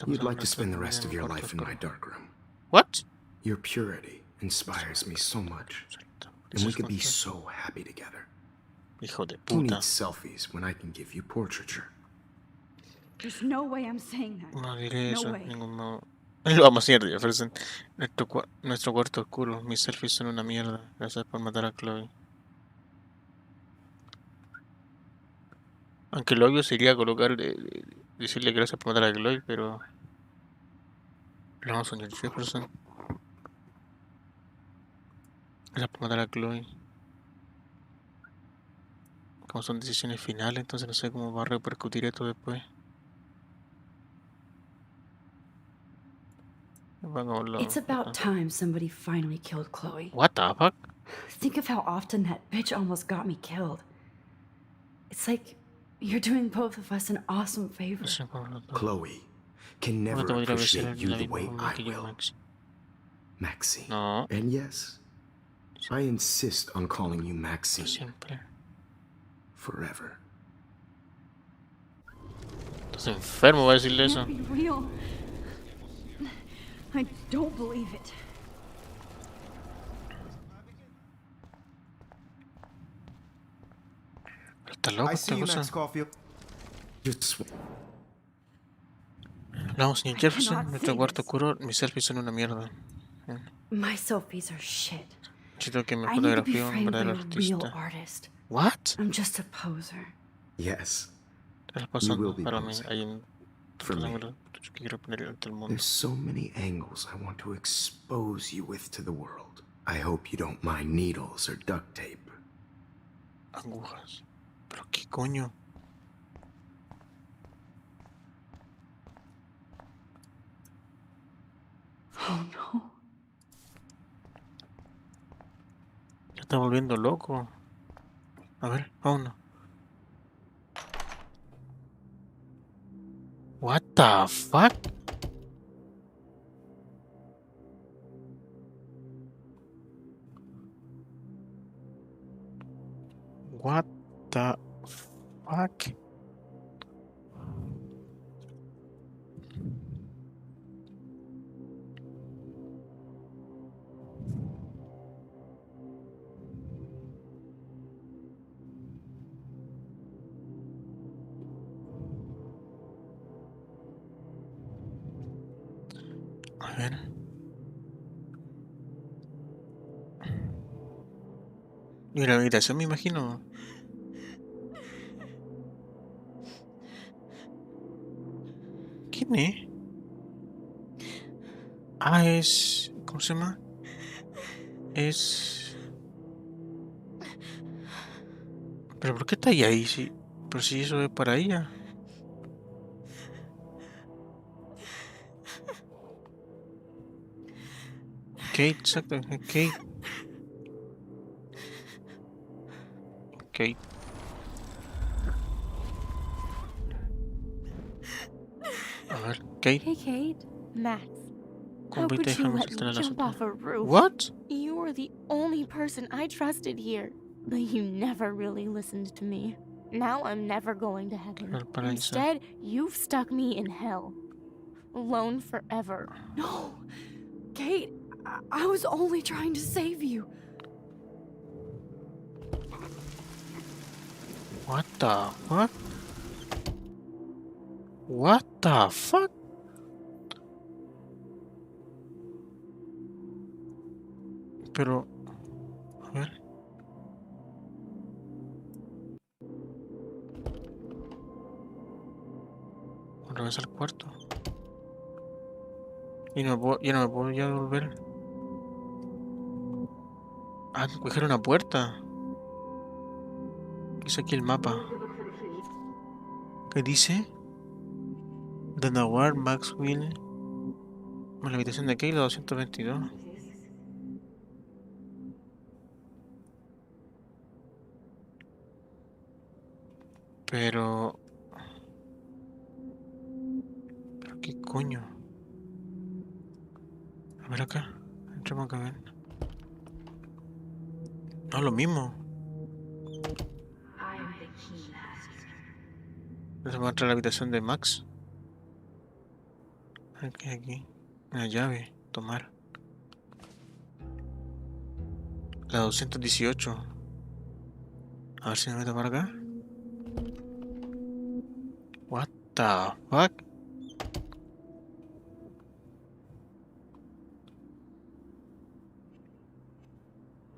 you'd like to spend the rest of your life in my darkroom. What? Your purity inspires me so much, and we could be so happy together. Hijo de Who needs puta. selfies when I can give you portraiture? There's no way I'm saying that. No diré No eso, way. ningún modo. Lo vamos a ir, Jefferson. Nuestro cuarto oscuro. Mis selfies son una mierda. Gracias por matar a Chloe. Aunque lo obvio sería decirle gracias por matar a Chloe, pero... Lo vamos a unir, Jefferson. Gracias por matar a Chloe. Como son decisiones finales, entonces no sé cómo va a repercutir esto después. It's about time somebody finally killed Chloe. What the fuck? Think of how often that bitch almost got me killed. It's like you're doing both of us an awesome favor. Chloe can never appreciate you the way I will. Maxie. No. And yes, I insist on calling you Maxine. Siempre. Forever. Estás enfermo, voy a decirle It eso. can't be real. I don't believe it. Está loco I esta see you, cosa. Max Caulfield. Just Vamos, señor Jefferson. cannot Nuestro say cuarto this. oscuro. Mis selfies son una mierda. My selfies are shit. Necesito que me I need to be fotografíe un framed by verdadero a real artista. artist. What? I'm just a poser. yes. Estás You will pasando be para mí. posing. Hay un For me. triángulo que quiero poner ante el mundo. There's so many angles I want to expose you with to the world. I hope you don't mind needles or duct tape. Agujas. ¿Pero qué coño? Oh no. Ya está volviendo loco. A ver, vámonos. What the fuck? What the fuck? A ver. Y la habitación, me imagino. ¿Quién es? Ah, es... ¿Cómo se llama? Es... ¿Pero por qué está ahí? Sí, pero si eso es para ella. Kate, exacto, es Kate. Kate. A ver, Kate. Hey, Kate. Max. ¿Cómo How pudiste could you dejarme let saltar me al jump asunto? off a roof? What? You were the only person I trusted here. But you never really listened to me. Now I'm never going to heaven. Al paraíso. Instead, you've stuck me in hell. Alone forever. No! Kate, I was only trying to save you. What the fuck? What the fuck? Pero, a ver. Otra vez al cuarto. Y no me puedo, ya no me puedo ya volver. Ah, coger una puerta. Hice aquí el mapa. ¿Qué dice? The Nawar Maxwell. La habitación de Kayla 222. Pero... ¿Pero qué coño? A ver acá. Entramos acá a ver. No, lo mismo. Se va a entrar a la habitación de Max. Aquí. Una llave. Tomar. La 218. A ver si me meto para acá. What the fuck?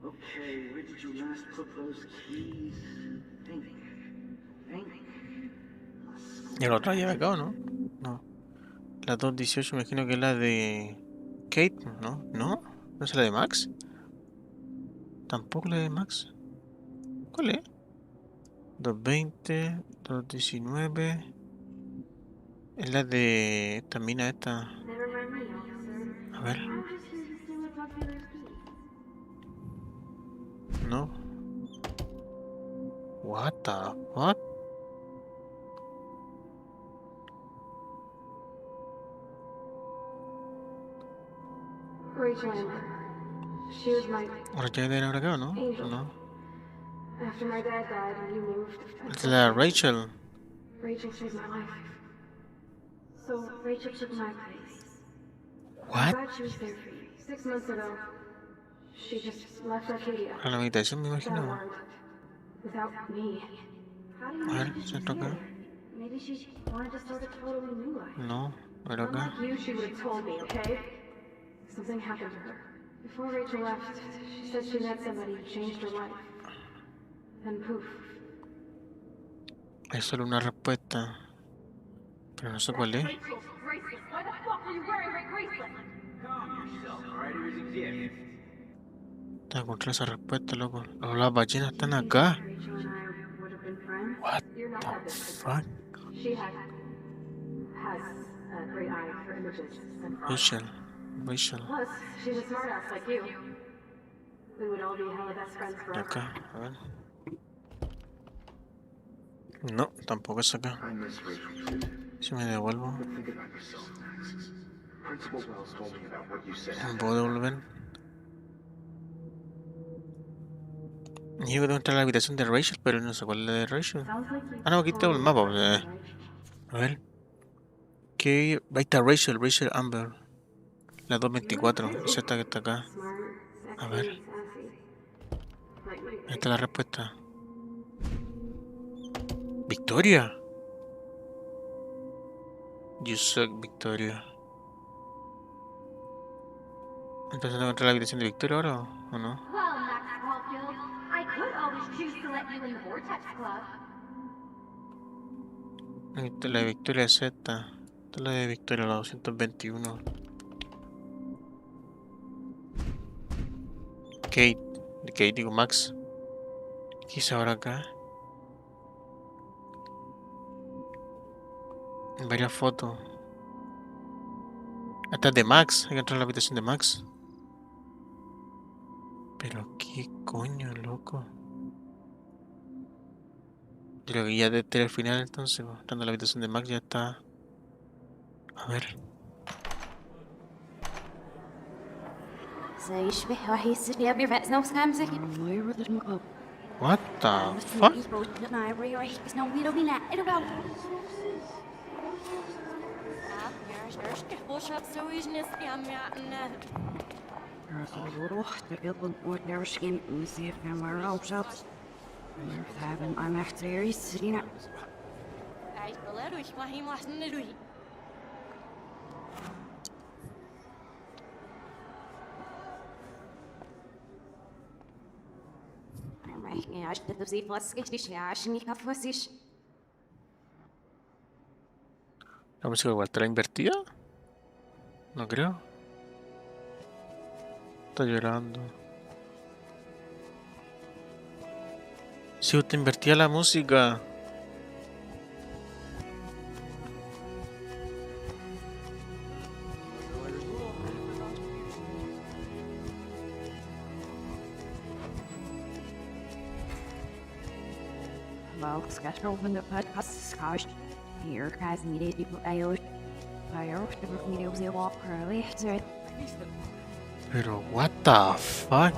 Okay, where did you last put those keys? Think. ¿Y la otra llave acá o no? No. La 218 me imagino que es la de Kate, ¿no? ¿No? ¿No es la de Max? Tampoco la de Max. ¿Cuál es? 220, 219. Es la de esta mina esta. A ver. No. What the fuck? Rachel, she was my ¿Ahora ya de acá o no? angel. No. After my dad died and you moved, Es la Rachel. Rachel saved my life. So Rachel took my place. What? I'm glad she was there for you. 6 months ago, she just left Arcadia. A la habitación me Without imagino. word. Without me. How do you A know ver, she's ¿se entra acá? here? Maybe she wanted to start a totally new life. No. A ver acá. Unlike you, she would have told me, okay? Something happened to her. Before Rachel left, she said she met somebody who changed her life. Then poof. Hay solo una respuesta. Pero no sé cuál es. Why the fuck are you wearing my bracelet? Calm yourself, alright? It was a gift. Tengo que encontrar esa respuesta, loco. Las ballenas están acá. Rachel and I would have been friends. What You're not that the different. fuck? She has a great eye for images and art. Rachel. Plus, she's a smartass like you. We would all be hella best friends De forever. acá, a ver. No, tampoco es acá. I miss Rachel too. Si me devuelvo, But think about yourself, Max. Principal Wells told me about what you said. ¿me puedo devolver? Y yo tengo que entrar a la habitación de Rachel, pero no sé cuál es la de Rachel. Ah, no, aquí tengo el mapa. A ver. ¿Qué? Ahí está Rachel Amber. La 224, es esta que está acá. Smart, A ver. sexy, sassy. Like Ahí está la respuesta. Victoria. You suck, Victoria. Entonces tengo que entrar a la habitación de Victoria ahora o no? Well, Max Caulfield, I could always choose to let you in the Vortex Club. Ahí está la de Victoria es esta. Esta es la de Victoria, la 221. Kate, digo Max. ¿Qué hice ahora acá? Varias fotos. Esta es de Max. Hay que entrar a la habitación de Max. Pero qué coño, loco. Yo creo que ya desde el final entonces, pues, entrando a la habitación de Max ya está. A ver. What the fuck? ¿La música igual estará invertida? No creo. Está llorando. Si usted invertía la música. Pero what the fuck?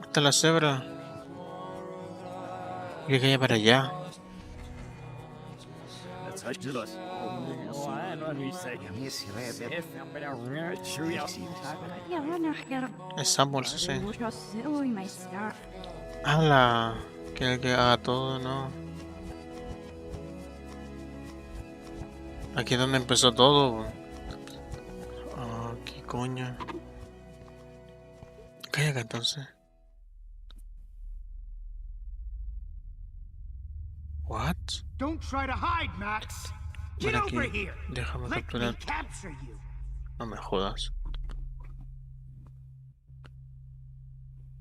Hasta la cebra. Yo que para allá. Es Samuel, sí. ¡Hala! Que haga todo, ¿no? Aquí es donde empezó todo. Ah, qué coño. ¿Qué hay acá entonces? What? Don't try to hide, Max. Get Ven over aquí. here. Déjame Let me capturar. capture you. No me jodas.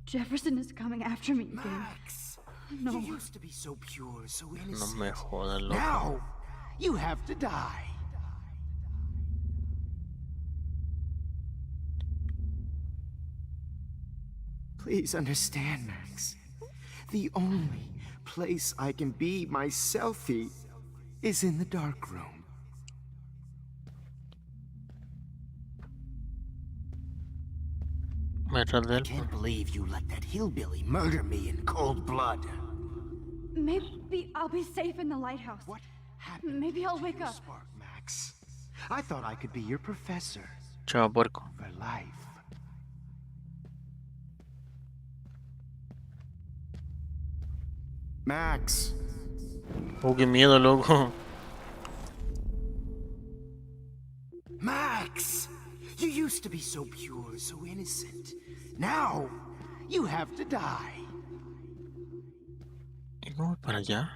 Jefferson is coming after me again. Max, No. you used to be so pure, so No innocent. me jodas, loco. Now, you have to die. Please understand, Max. The only place I can be myself is in the dark room. Me tardé. Can't believe you let that hillbilly murder me in cold blood. Maybe I'll be safe in the lighthouse. What happened? Maybe I'll wake to your up. spark, Max? I thought I could be your professor Chao, puerco. for life. Max. Oh, qué miedo, loco. Max! You used to be so pure, so innocent. Now, you have to die. ¿Y cómo voy para allá?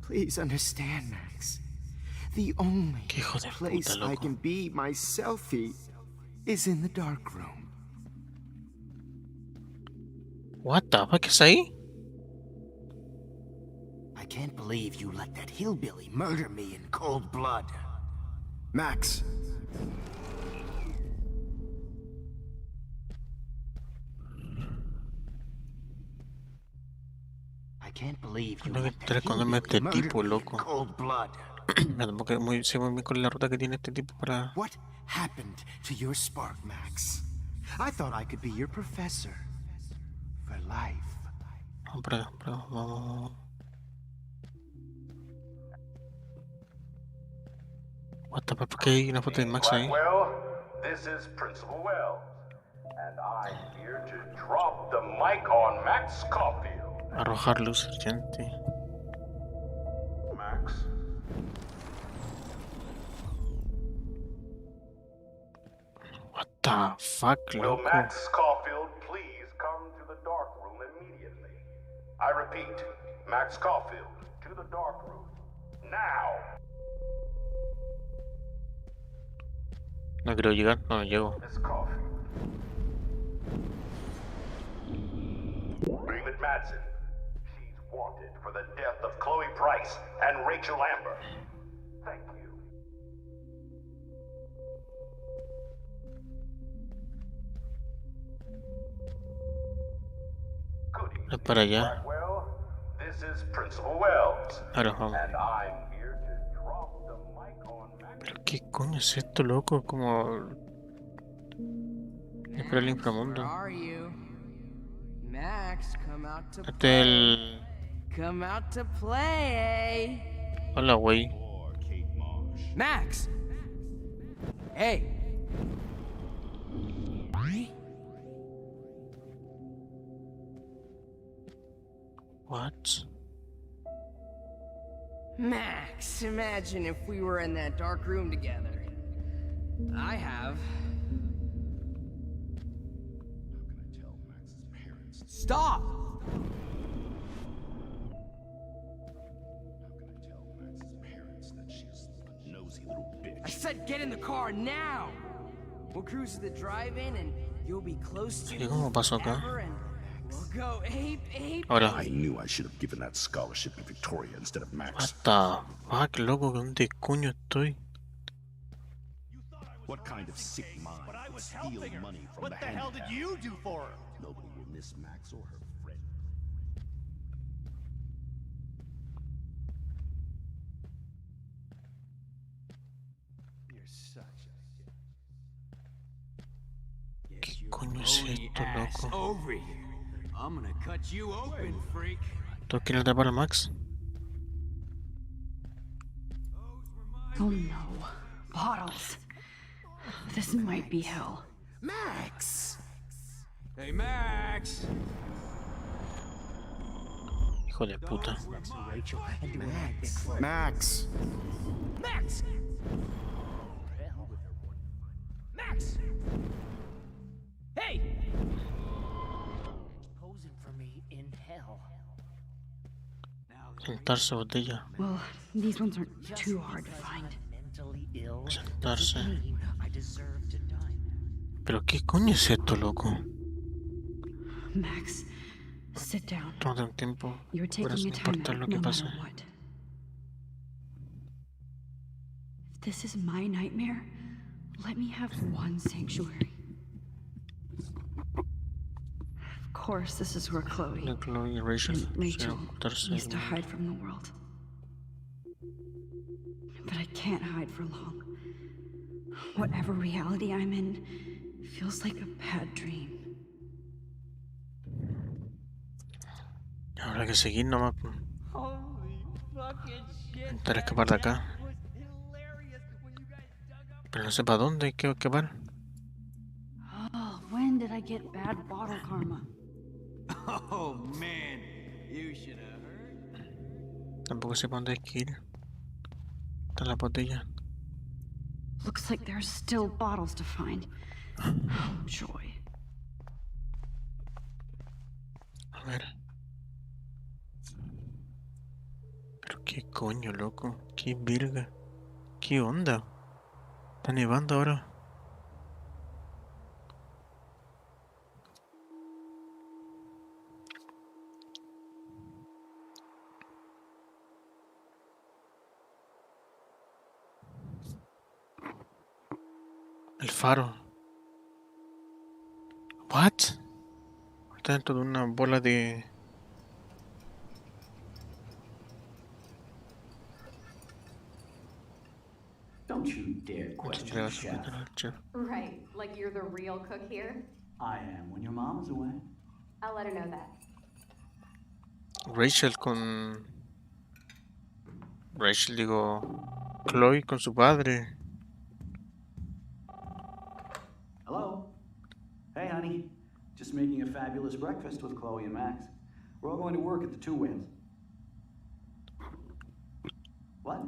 Please understand, Max. The only Qué hijo de place puta, I loco. can be myself is in the dark room. What the fuck, ¿qué es ahí? I can't believe you let that hillbilly murder me in cold blood. Max. I can't believe you No let que that esconderme a hillbilly este murder tipo, me in loco. cold blood. Tampoco sé muy bien con la ruta que tiene este tipo para. What happened to your spark, Max? I thought I could be your professor for life. Vamos para acá, vamos. What the fuck, ¿por qué hay una foto de Max ahí? Well, this is Principal Wells, and I'm here to drop the mic on Max Caulfield. Arrojar luz urgente. Max. What the fuck, Will loco. Max Caulfield please come repeat, Max Caulfield, to the dark room. Now! No quiero llegar, no llego. Miss Caulfield. David Madsen. She's wanted for the death of Chloe Price and Rachel Amber. Thank you. Good evening, Para allá. Blackwell. This is Principal Wells. Ahora vamos. And I'm here to drop the mic on Max. ¿Pero qué coño es esto, loco? Como... Es para el inframundo. Where are you? Max, come out to Este es el... Come out to play. Hola, güey. Max. Hey. What? Max, imagine if we were in that dark room together. I have. Stop! I said get in the car now! We'll cruise to the drive-in and you'll be close to me ¿Cómo pasó acá? forever and we'll go ape. Ahora. I knew I should have given that scholarship to Victoria instead of Max. What the fuck, loco? ¿Dónde coño estoy? What kind of sick mind would steal money from What the hell did you do for her? Nobody will miss Max or her friend. You're such a... ¿Qué coño es esto, loco? Over here. I'm gonna cut you open, freak. ¿Tú quieres atrapar a Max? Oh no. Bottles. This might be hell. Max! Hey, Max! Hijo de puta. Max! Max! Max! Hey! Posing for me in hell. Sentarse, botella. Well, these ones aren't too hard to find. Mentally ill. Sentarse. I deserve to die. ¿Pero qué coño es esto, loco? Max, sit down. Tómate un tiempo. You're Pero taking sin a time importar out, lo no que pase. matter what. If this is my nightmare, let me have one sanctuary. Of course, this is where Chloe De Chloe y Rachel and Rachel quieren ocultarse used to del hide from the world. But I can't hide for long. Whatever reality I'm in feels like a bad dream. Habrá que seguir nomás. Holy fucking shit. Intentar escapar de acá. Pero no sé para dónde hay que escapar. Oh, when did I get bad bottle karma? Oh, man. You should have heard. Tampoco sé para dónde hay que ir. Está la botella. Looks like there's still bottles to find. Oh, joy. A ver. Pero qué coño, loco. Qué virga. ¿Qué onda? Está nevando ahora. El faro. What? Está dentro de una bola de... Don't you dare question the chef. Right, like you're the real cook here? I am when your mom is away. I'll let her know that. Rachel con... Rachel, digo... Chloe con su padre. Hello? Hey, honey. Just making a fabulous breakfast with Chloe and Max. We're all going to work at the Two Whales. What?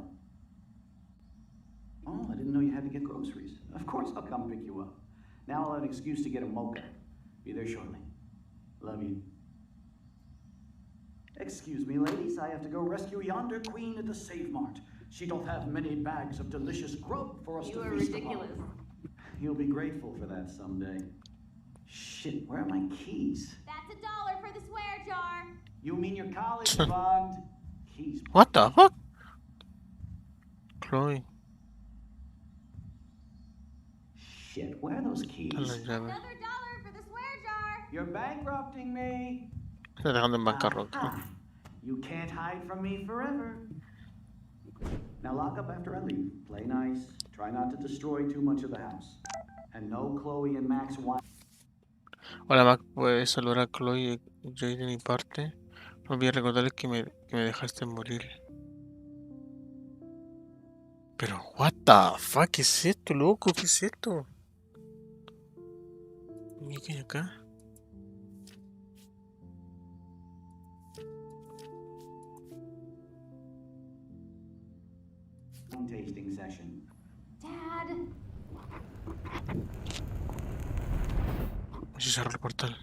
Oh, I didn't know you had to get groceries. Of course I'll come pick you up. Now I'll have an excuse to get a mocha. Be there shortly. Love you. Excuse me, ladies, I have to go rescue yonder queen at the Save Mart. She don't have many bags of delicious grub for us to feast upon. You'll be grateful for that someday. Shit, where are my keys? That's $1 for the swear jar. You mean your college fund? Keys. What the fuck? Chloe. Shit, where are those keys? Another $1 for the swear jar. You're bankrupting me. Está dejando en bancarrota. Aha. You can't hide from me forever. Now lock up after I leave. Play nice. Try not to destroy too much of the house. And no Chloe and Max want. Hola Mac, puedes saludar a Chloe y yo de mi parte. No olvides recordarles que me dejaste morir. Pero, what the fuck, ¿qué es esto, loco? ¿Qué es esto? ¿Y qué hay acá? Tasting session. Dad. Se cerró el portal.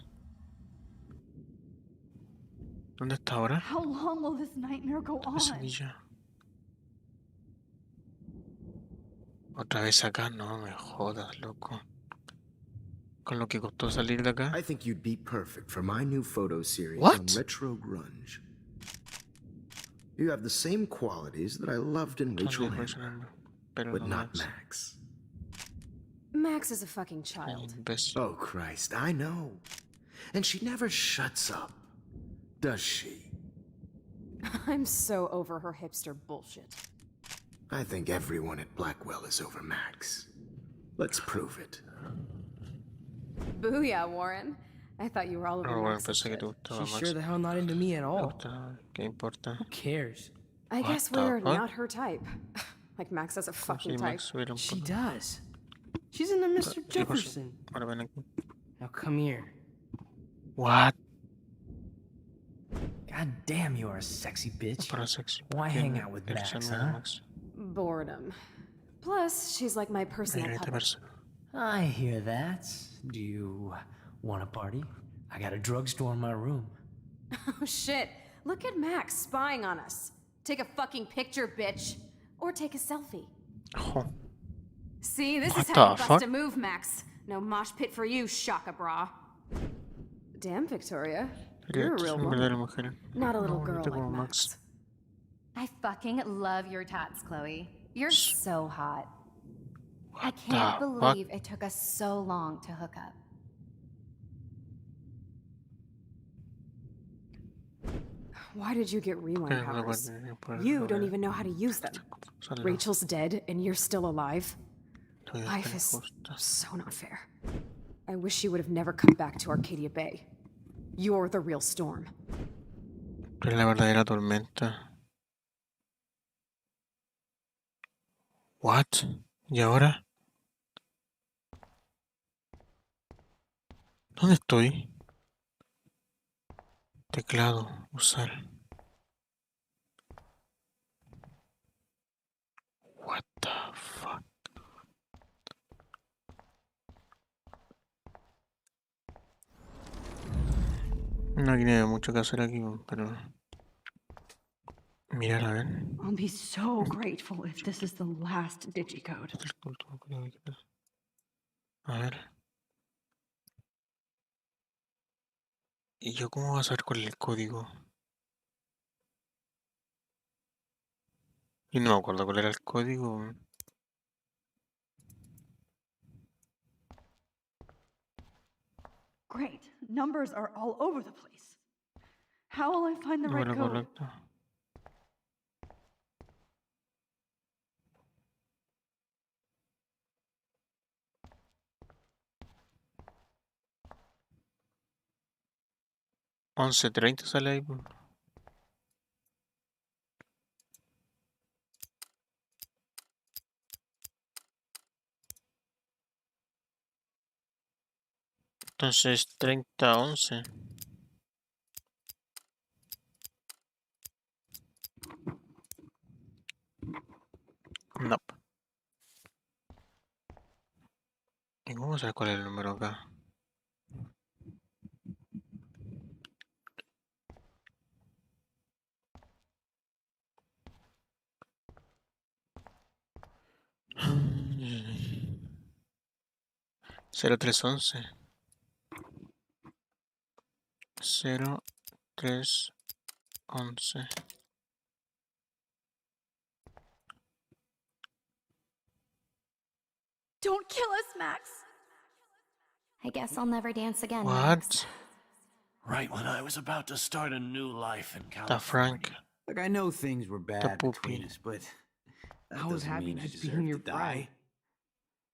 ¿Dónde está ahora? How long will this nightmare go on? Pesadilla. Otra vez acá, no me jodas, loco. Con lo que costó salir de acá. I think you'd be perfect for my new photo series What? on retro grunge. You have the same qualities that I loved in Rachel Amber, but not Max. Max is a fucking child. Oh, Christ, I know. And she never shuts up, does she? I'm so over her hipster bullshit. I think everyone at Blackwell is over Max. Let's prove it. Booyah, Warren. I thought you were all over Max. She's sure the hell not into me at all. ¿Qué importa? Who cares? I guess we're not her type. Like Max has a fucking type. She does. She's into Mr. Jefferson. Now come here. What? God damn, you are a sexy bitch. Why hang out with Max, huh? Boredom. Plus, she's like my personal puppet. I hear that. Do you want a party? I got a drugstore in my room. Oh shit. Look at Max spying on us. Take a fucking picture, bitch. Or take a selfie. Oh. See, this is how you bust a move, Max. No mosh pit for you, Shaka Bra. Damn, Victoria. You're a real woman. Not a little girl like Max. I fucking love your tats, Chloe. You're so hot. I can't believe it took us so long to hook up. Why did you get rewind powers? You don't even know how to use them. Rachel's dead and you're still alive. Life is so not fair. I wish you would have never come back to Arcadia Bay. You're the real storm. Pero la verdadera tormenta. What? ¿Y ahora? ¿Dónde estoy? Teclado, usar. What the fuck? No tiene mucho que hacer aquí, pero... Mirar, a ver. I'll be so grateful if this is the last digicode. A ver. ¿Y yo cómo voy a saber cuál es el código? Y no me acuerdo cuál era el código. Great. Numbers are all over the place. How will I find the right code? Correcto. 11:30 sale ahí. Entonces 30:11. No. ¿Y cómo saber cuál es el número acá? 0311. 0311. Don't kill us, Max. I guess I'll never dance again, What? Max. Right when I was about to start a new life in The California. Frank. Look, I know things were The bad between puppy. us, but that I was doesn't happy mean I just deserve being to your die.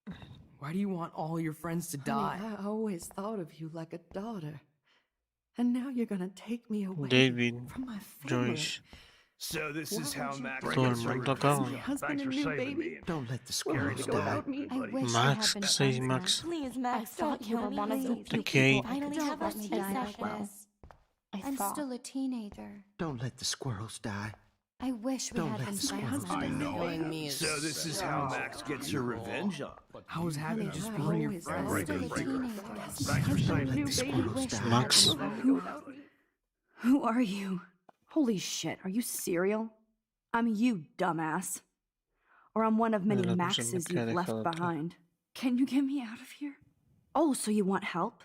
friend. Why do you want all your friends to die? Honey, I always thought of you like a daughter. And now you're gonna take me away David, from my family. Joyce. So this is Why how would you Max Todo el gets her mundo revenge. acá. my husband Thanks for and new saving baby? me. Don't let the Where would squirrels you go die. without me? I wish we Max, had been say friends, Max. Please, I Max, thought don't you kill were me. one of the Please. few Okay. people finally Don't let me take die like sessions. this. I I'm thought. still a teenager. Don't let the squirrels die. I wish we Don't had let been the friends, squirrels Max. die. Killing me is So this is how Max gets her revenge on. I was happy Honey, just I being your always friend. thought I'm still a of you. teenager. Thanks for saving New me. baby. I wish we had Max. been friends. Who are you? Holy shit, are you serial? I'm you, dumbass. Or I'm one of many De la persona Maxes que ha you've left dejado atrás. behind. Can you get me out of here? Oh, so you want help?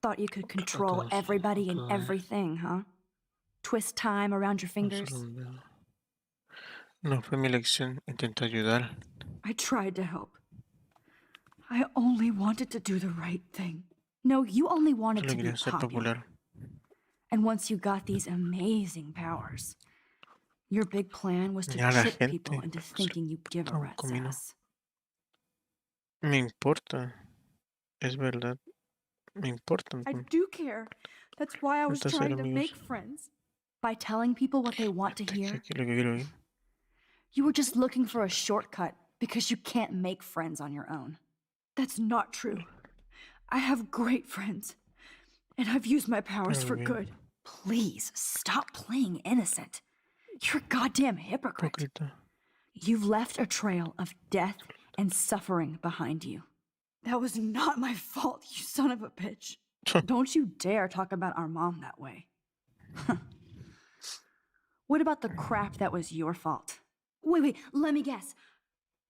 Thought you could control Todos, everybody and todos. everything, huh? Twist time around your No fingers? solo un dedo. No fue mi elección. Intento ayudar. I tried to help. I only wanted to do the right thing. No, you only wanted Solo to be quería ser popular. popular. And once you got these amazing powers, your big plan was to Ya la trick people gente into thinking you give a un rat's comino. ass. Me importa. Es verdad. Me importa. I do care. That's why I was Ahorita ser trying to amigos. make friends. By telling people what they want to Aquí hear. lo que quiero oír. You were just looking for a shortcut because you can't make friends on your own. That's not true. I have great friends, and I've used my powers for good. Please stop playing innocent. You're a goddamn hypocrite. Hipócrita. You've left a trail of death and suffering behind you. That was not my fault, you son of a bitch. Don't you dare talk about our mom that way. What about the crap that was your fault? Wait, let me guess.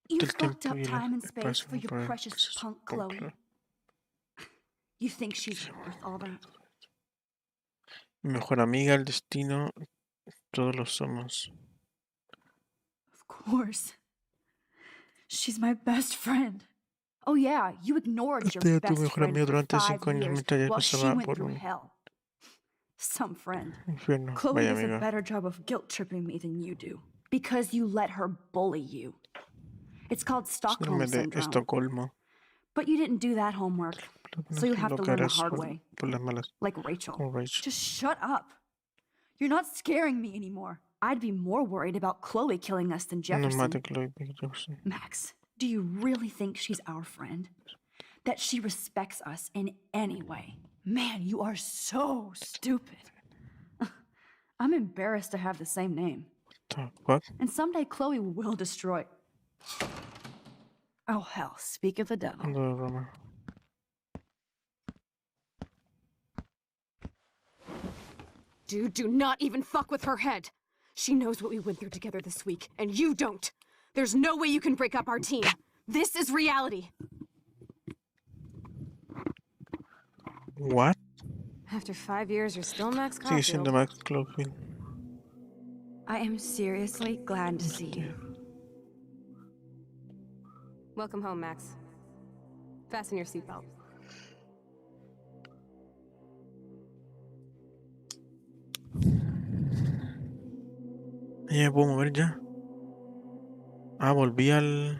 You Del fucked tiempo up y el time and space espacio for your para precious punk Chloe. Chloe. You think she's worth all that? Mi mejor amiga, el destino, todos lo somos. Of course. She's my best friend. Oh yeah, you ignored your Este era tu best mejor friend amigo for durante 5 5 años years mientras ella while she pasaba went por through un hell. Some friend. infierno. Chloe Vaya does a amiga. better job of guilt-tripping me than you do. Because you let her bully you. It's called Stockholm Síndrome de Syndrome. Estocolmo. But you didn't do that homework. So you have Lo to que learn the harás hard way. por las malas. Like Rachel. Como Rachel. Just shut up. You're not scaring me anymore. I'd be more worried about Chloe killing us than No Jefferson. mate Chloe Jefferson. Max, do you really think she's our friend? That she respects us in any way? Man, you are so stupid. I'm embarrassed to have the same name. What? And someday Chloe will destroy. Oh hell, speak of the devil. No, Roma. Dude, do not even fuck with her head. She knows what we went through together this week, and you don't. There's no way you can break up our team. This is reality. What? After 5 years, you're still Max Sigue siendo Caulfield. Max Caulfield. I am seriously glad to see you. Welcome home, Max. Fasten your seatbelt. Ya me puedo mover ya. Ah, volví al.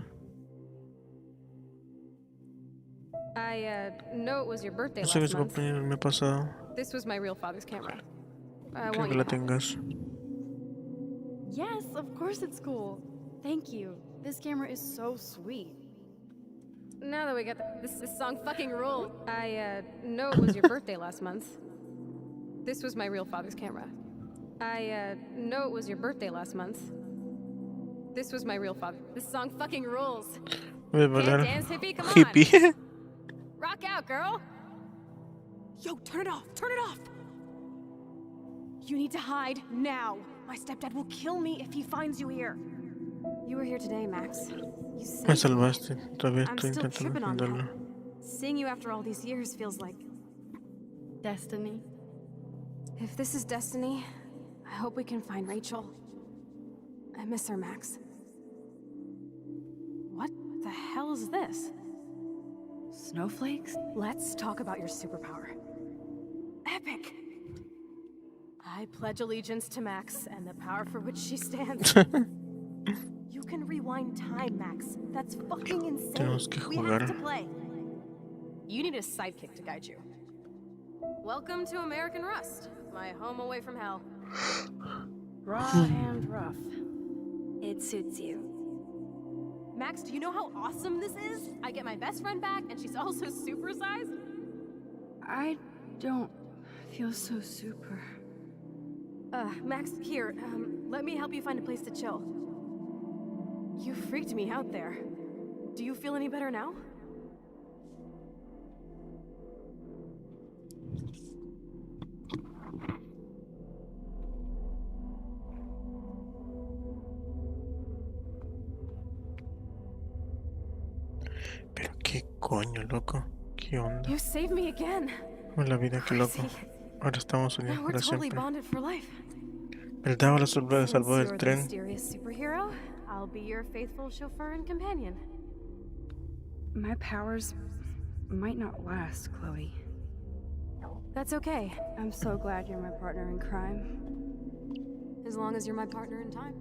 I know it was your birthday No sé que last su month. cumpleaños el mes pasado. This was my real father's camera. I Creo want que you la to have it. tengas. Yes, of course it's cool. Thank you. This camera is so sweet. Now that we got this song fucking rules. I know it was your birthday last month. This was my real father's camera. I know it was your birthday last month. This was my real father. This song fucking rules. Voy a Can't bailar dance, hippie? Come on. hippie. Rock out, girl. Yo, turn it off. Turn it off. You need to hide now. My stepdad will kill me if he finds you here. You were here today, Max. You Me saved me. salvaste. Todavía I'm estoy still intentando tripping on that. entenderlo. Seeing you after all these years feels like Destiny. If this is destiny, I hope we can find Rachel. I miss her, Max. What the hell is this? Snowflakes? Let's talk about your superpower. Epic! I pledge allegiance to Max and the power for which she stands. You can rewind time, Max. That's fucking insane. Tenemos que We jugar. have to play. You need a sidekick to guide you. Welcome to American Rust, my home away from hell. Raw and rough. It suits you. Max, do you know how awesome this is? I get my best friend back, and she's also supersized. I don't feel so super. Max, here, let me help you find a place to chill. You freaked me out there. Do you feel any better now? Pero qué coño, loco. ¿Qué onda? You saved me again. Con la vida, qué loco. Ahora estamos unidos Now we're para totally siempre. bonded for life. El Dao la salvó Since del you're the tren. mysterious superhero, I'll be your faithful chauffeur and companion. My powers might not last, Chloe. That's okay, I'm so glad you're my partner in crime. as long as you're my partner in time.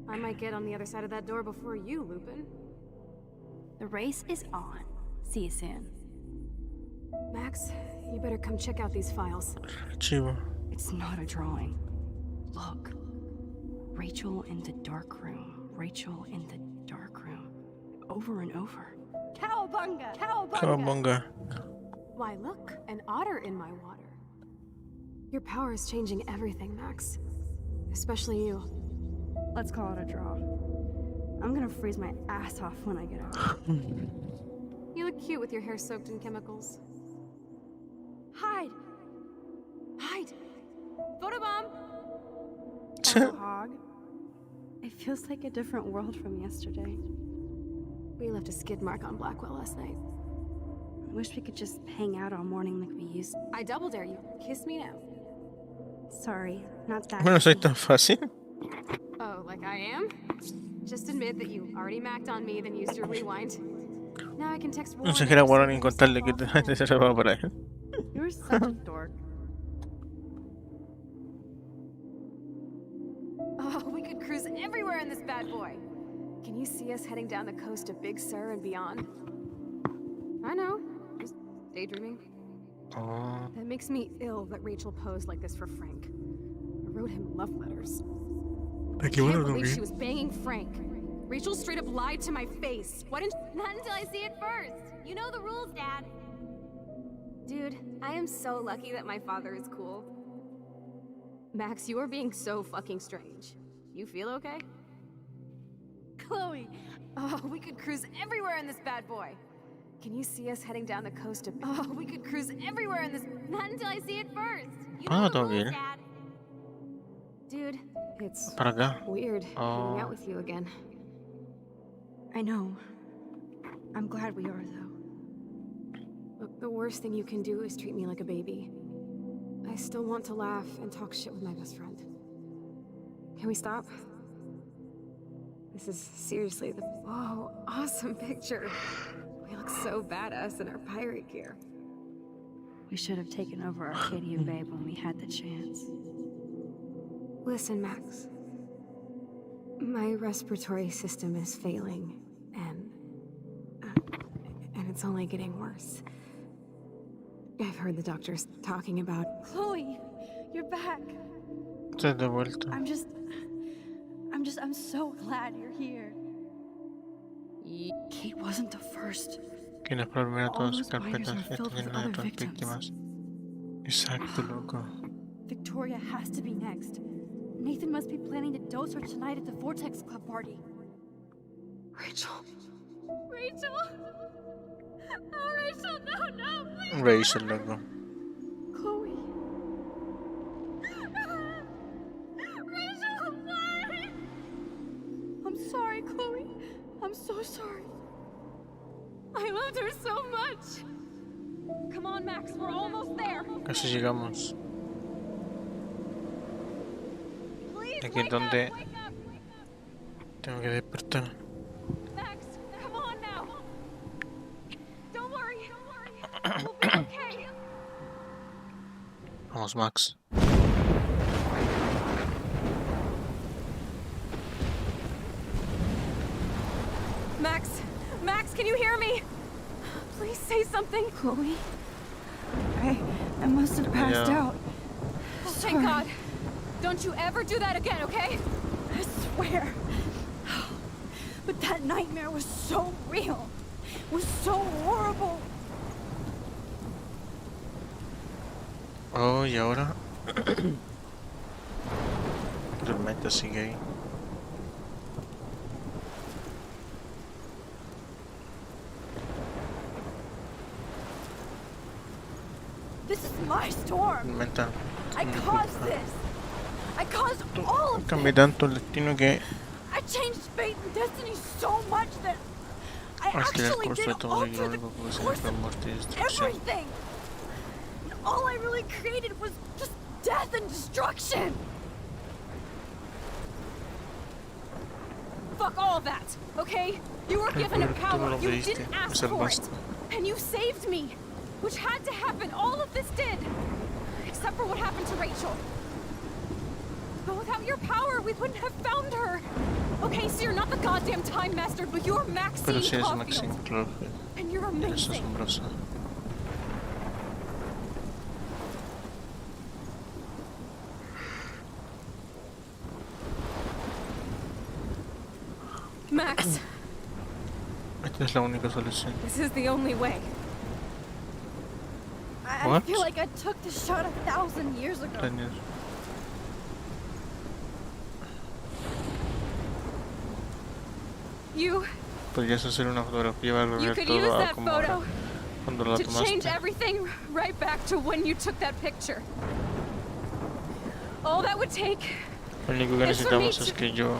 I might get on the other side of that door before you, Lupin. The race is on. See you soon. Max, you better come check out these files. Chivo. It's not a drawing. Look. Rachel in the dark room. Rachel in the dark room. Over and over. Cowabunga! Cowabunga! Cowabunga. Why, look, an otter in my water. Your power is changing everything, Max. Especially you. Let's call it a draw. I'm gonna freeze my ass off when I get out. You look cute with your hair soaked in chemicals. Hide! Hide! Photobomb! Oh, Hog. It feels like a different world from yesterday. We left a skid mark on Blackwell last night. I wish we could just hang out all morning like we used. I double dare you. Kiss me now. Sorry, not that. Bueno, soy tan fácil. Oh, like I am? Just admit that you already macked on me, then used your rewind. Now I can text Warren. No sé qué era bueno ni contarle que te reservaba para él. You're such a dork. Oh, we could cruise everywhere in this bad boy. Can you see us heading down the coast of Big Sur and beyond? I know. Just daydreaming. Oh. That makes me ill that Rachel posed like this for Frank. I wrote him love letters. I can't believe she was banging Frank. Rachel straight up lied to my face. Why didn't Not until I see it first. You know the rules, Dad. Dude, I am so lucky that my father is cool. Max, you are being so fucking strange. You feel okay? Chloe. Oh, we could cruise everywhere in this bad boy. Can you see us heading down the coast of... Oh, we could cruise everywhere in this... Not until I see it first. You Ah, know the todo rules, bien. Dad. Dude, it's Para acá. weird Oh. hanging out with you again. I know. I'm glad we are, though. Look, the worst thing you can do is treat me like a baby. I still want to laugh and talk shit with my best friend. Can we stop? This is seriously the... Whoa, awesome picture. We look so badass in our pirate gear. We should have taken over Arcadia Bay when we had the chance. Listen, Max. My respiratory system is failing, and it's only getting worse. I've heard the doctors talking about... Chloe, you're back. Estás de vuelta. I'm so glad you're here. Kate wasn't the first. Quienes por ver a todas sus All those carpetas binders are filled están with llenas de other otras victims. víctimas. Exacto, loco. Victoria has to be next. Nathan must be planning to dose her tonight at the Vortex Club party. Rachel. Rachel. Oh, Rachel, no, please. Rachel, loco. Chloe. Rachel, why? I'm sorry, Chloe. I'm so sorry. I loved her so much. Come on, Max, we're almost there. Casi llegamos. Please, Aquí es donde wake up. tengo que despertar. Max, come on now. Don't worry. We'll be okay. Vamos, Max. Max, can you hear me? Please say something. Chloe, I must have passed out. Oh, thank God. Don't you ever do that again, okay? I swear. But that nightmare was so real. It was so horrible. Oh, y ahora. Tormenta sigue ahí. This is my storm. Tormenta. I caused this. I caused all of Cambié this. tanto el destino que I changed fate and destiny so much that I alteré el actually curso did de todo y alter lo the único que pude course hacer fue of muerte y destrucción. everything. And all I really created was just death and destruction. Fuck all that, okay? You were given a power. You didn't ask for it. And you saved me. Which had to happen. All of this did. Except for what happened to Rachel. But without your power, we wouldn't have found her. Okay, so you're not the goddamn time master, but you're Maxine Pero si es Caulfield. Maxine Caulfield. And you're Es amazing. asombrosa. Max, Esta es la única solución. this is the only way. I What? feel like I took the shot 1,000 years ago. Daniel. You Podrías hacer una fotografía para You ver could todo use a that como era photo cuando la to change tomaste. everything right back to when you took that picture. All that would take Lo único que es for me necesitamos es que yo...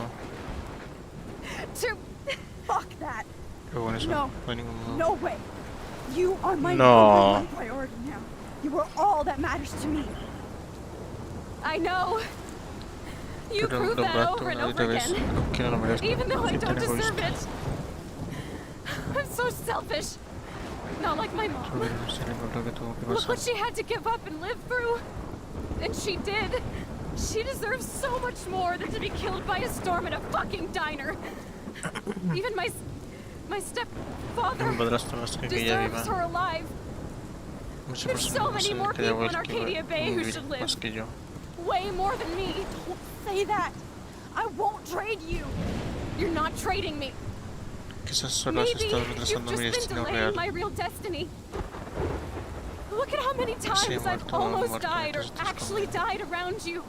To fuck that. Pero con eso No. no hay ningún modo. No way. You are my No. number one priority now. You are all that matters to me. I know. You Pero prove lo that bato over and una y over otra vez, again. aunque no lo merezco. Even though I Soy don't tan deserve egoísta. it. I'm so selfish. Not like my mom. Solo no sé lo que tuvo que Look pasar. what she had to give up and live through. And she did. She deserves so much more than to be killed by a storm at a fucking diner. Even my stepfather Un padrastro más que ella deserves viva. her alive. Muchas There's personas so no many saben more que haya people in vuelto Arcadia Bay who vivir should live. más que yo. Way more than me. Don't say that. I won't trade you. You're not trading me. Quizás solo has Maybe estado you've retrasando mi just been destino delaying real. my real destiny. Look at how many times Sí, I've muerto, almost muerto, died or entonces, actually died around you.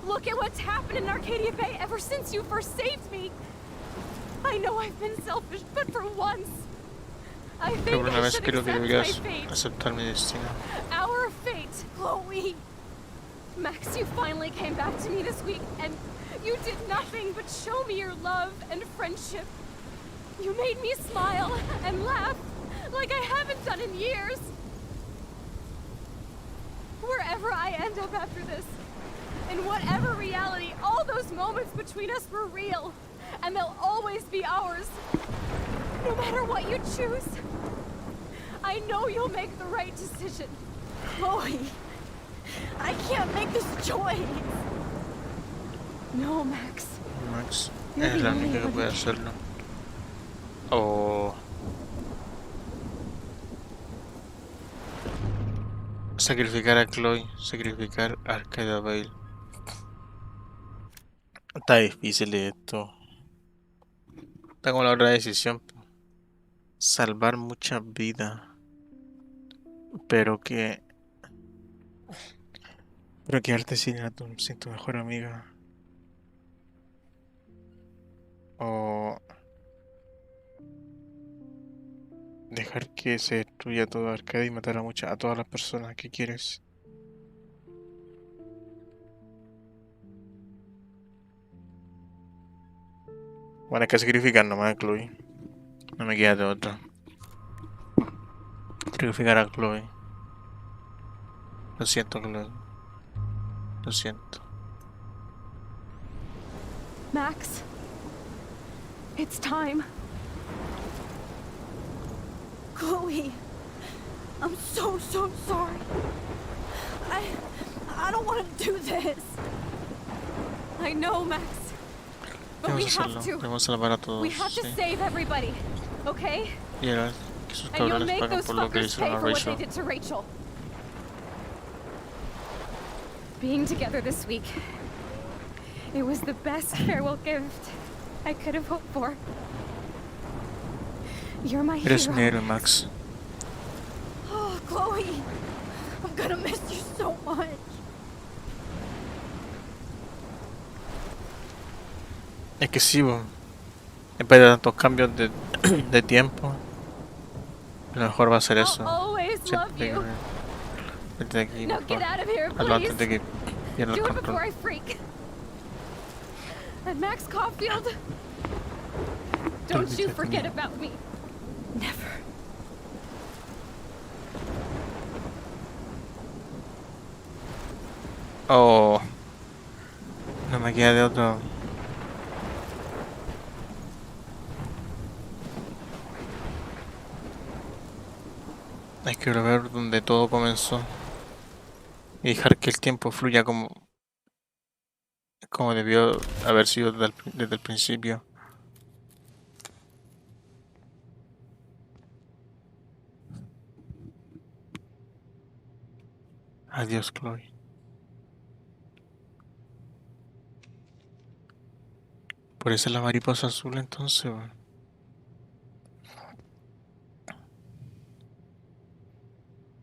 Look at what's happened in Arcadia Bay ever since you first saved me. I know I've been selfish, but for once, I Pero think por una I vez should creo que accept my deberías fate. aceptar mi destino. Our fate, Chloe. Max, you finally came back to me this week, and you did nothing but show me your love and friendship. You made me smile and laugh like I haven't done in years. Wherever I end up after this, in whatever reality, all those moments between us were real, and they'll always be ours. No matter what you choose, I know you'll make the right decision. Chloe, I can't make this choice. No, Max. Max You're es the la only única que one puede who can. hacerlo. O... Sacrificar a Chloe, sacrificar a Arcadia Bay. Está difícil esto. Está como la otra decisión. Salvar muchas vidas. Pero que... Pero quedarte sin tu mejor amiga. O... Dejar que se destruya toda Arcadia y matar a todas las personas que quieres. Bueno, hay que sacrificar nomás a Chloe. No me queda de otra. sacrificar a Chloe. Lo siento, Chloe. Lo siento. Max, it's time. Chloe, I'm so sorry. I don't want to do this. I know, Max. But we have to. Debemos salvar a todos. We have to Sí. save everybody, okay? Y ahora que sus And you'll cabrones make pagan those por lo que le fuckers pay hicieron a for what they Rachel. did to Rachel. Being together this week, it was the best farewell gift I could have hoped for. You're my Eres mi hero. héroe, Max. Oh, Chloe, I'm gonna miss you so much. Es que sí, bo. Después de tantos cambios de tiempo, lo mejor va a ser eso. I'll always love Siempre you. vete de aquí, Now por get favor. out of here, Hazlo antes de please. que pierda el Do it before control. I freak. And Max Caulfield, don't you Olvídate forget mío. about me. Never. Oh, no me queda de otro. Hay que volver donde todo comenzó y dejar que el tiempo fluya como debió haber sido desde el principio. Adiós, Chloe. Por eso es la mariposa azul entonces, weón.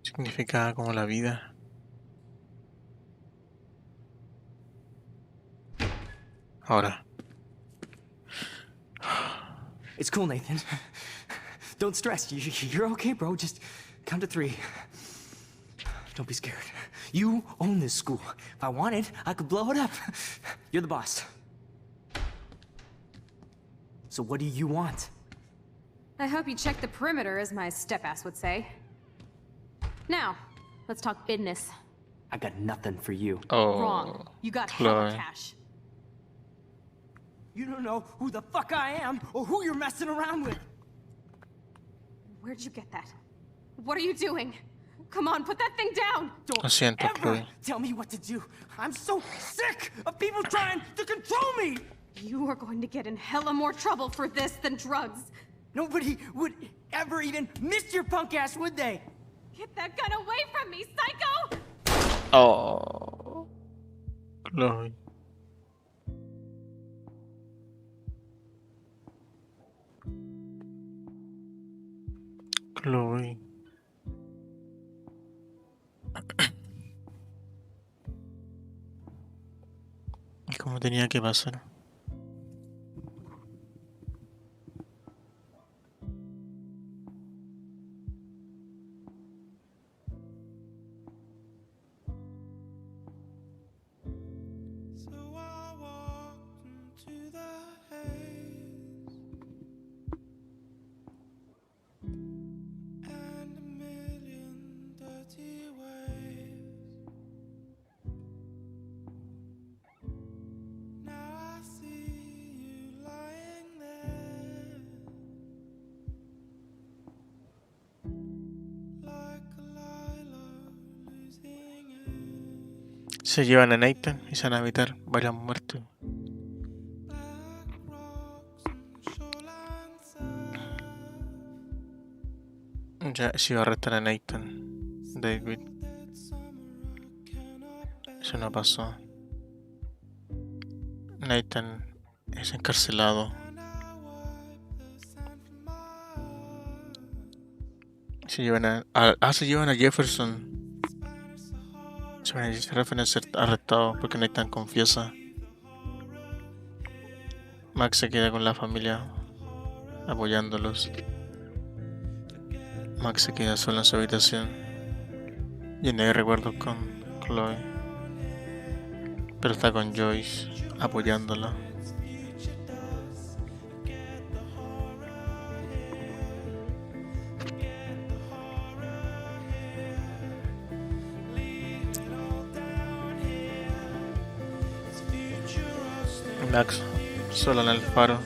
Significaba como la vida. Ahora. It's cool, Nathan. Don't stress. You're okay, bro. Just count to 3. Don't be scared. You own this school. If I wanted, I could blow it up. You're the boss. So what do you want? I hope you check the perimeter, as my step-ass would say. Now, let's talk business. I got nothing for you. Oh, Wrong. You got hella Chloe. cash. You don't know who the fuck I am or who you're messing around with. Where'd you get that? What are you doing? Come on, put that thing down! Lo siento, Ever Chloe. tell me what to do. I'm so sick of people trying to control me. You are going to get in hella more trouble for this than drugs. Nobody would ever even miss your punk ass, would they? Get that gun away from me, psycho! Oh, Chloe. Chloe. ¿Y cómo tenía que pasar? Se llevan a Nathan y se van a evitar varias muertes. Ya se iba a arrestar a Nathan, David. Eso no pasó. Nathan es encarcelado. Se llevan se llevan a Jefferson. Se van a Jefferson a ser arrestado porque Nathan confiesa. Max se queda con la familia apoyándolos. Max se queda solo en su habitación, llena de recuerdos con Chloe, pero está con Joyce apoyándola. Max, solo en el faro.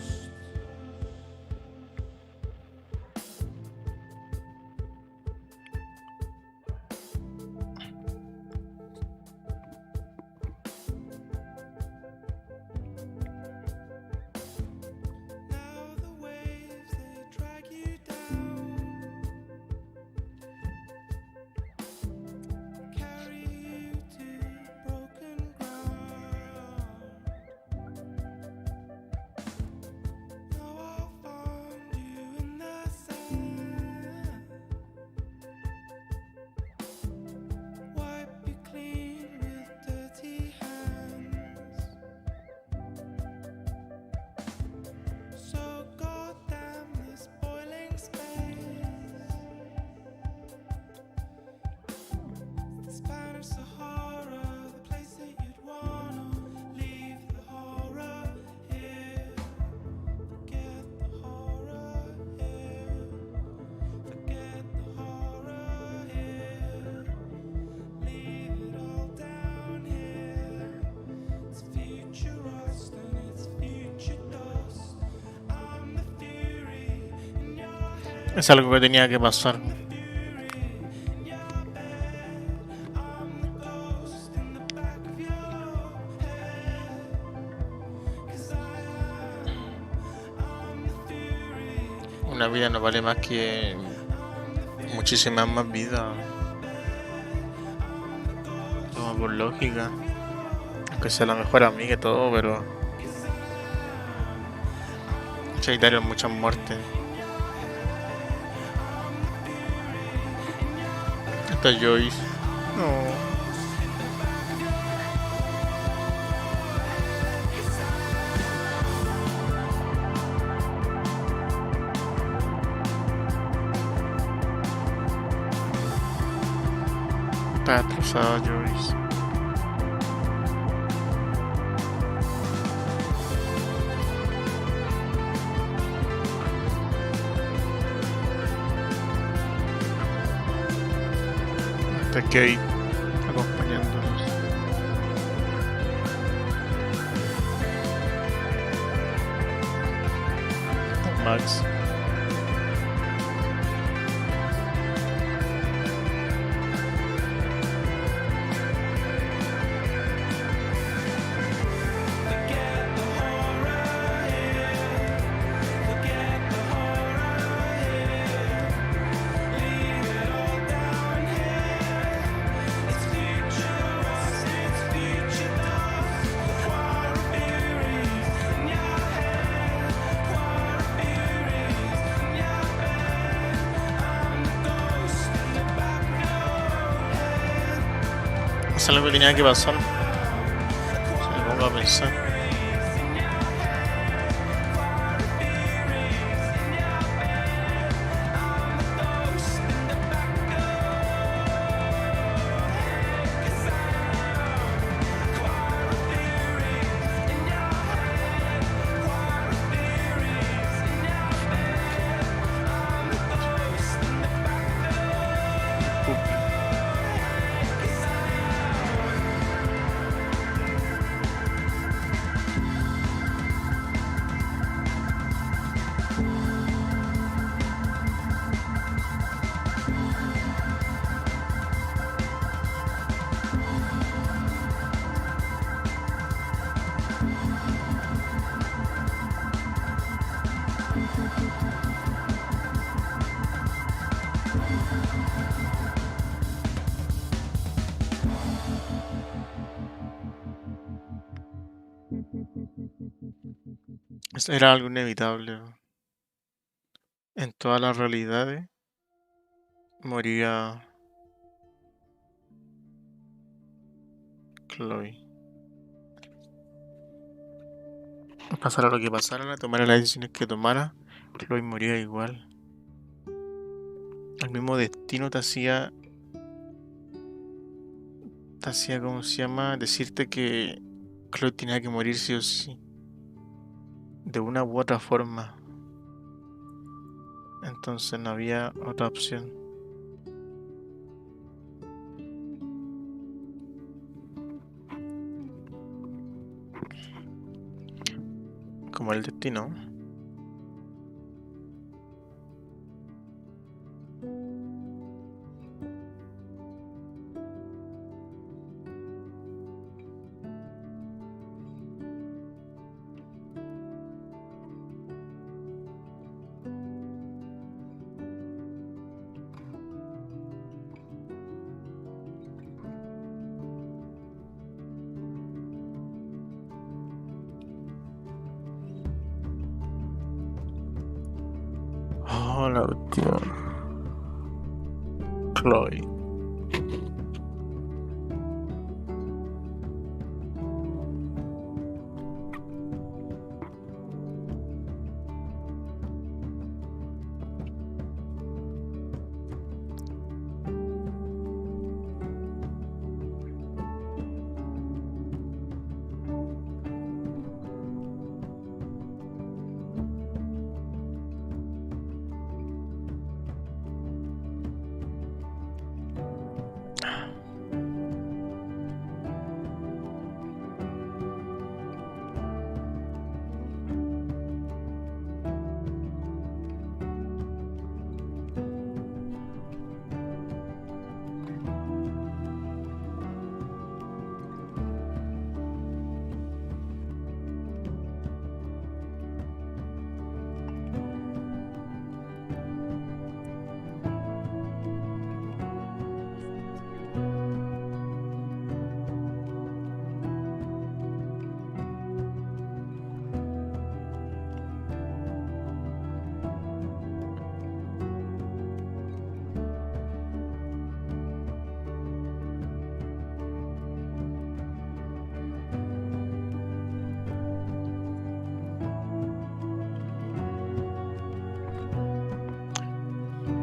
Es algo que tenía que pasar. Una vida no vale más que muchísimas más vidas. Todo por lógica. Aunque sea la mejor amiga y todo, pero necesitaron muchas muertes. Esta Joyce. No. Está destrozada Joyce. Está Kate acompañándolos. Está Max. Es algo que tenía que pasar. Se me pongo a pensar. Era algo inevitable. En todas las realidades moría Chloe. Pasara lo que pasara, tomara las decisiones que tomara, Chloe moría igual. El mismo destino te hacía, ¿cómo se llama? Decirte que Chloe tenía que morir sí o sí. De una u otra forma. Entonces no había otra opción. como el destino. Oh, la última. Chloe.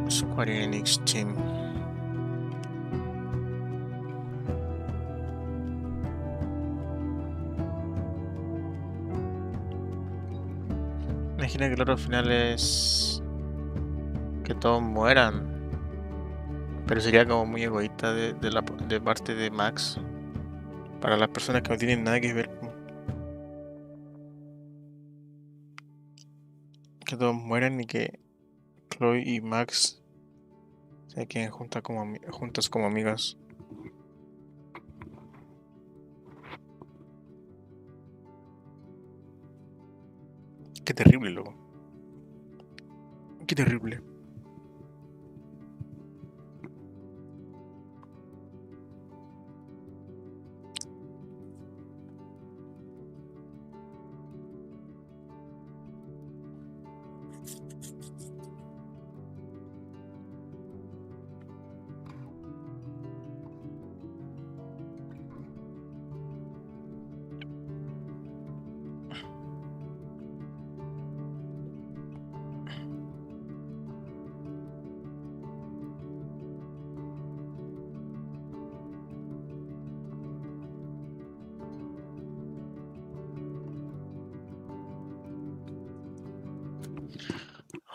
Square Enix Team. Imagina que el otro final es que todos mueran, pero sería como muy egoísta de parte de Max para las personas que no tienen nada que ver, que todos mueran y que Chloe y Max se queden juntas como amigas. Qué terrible, loco. Qué terrible.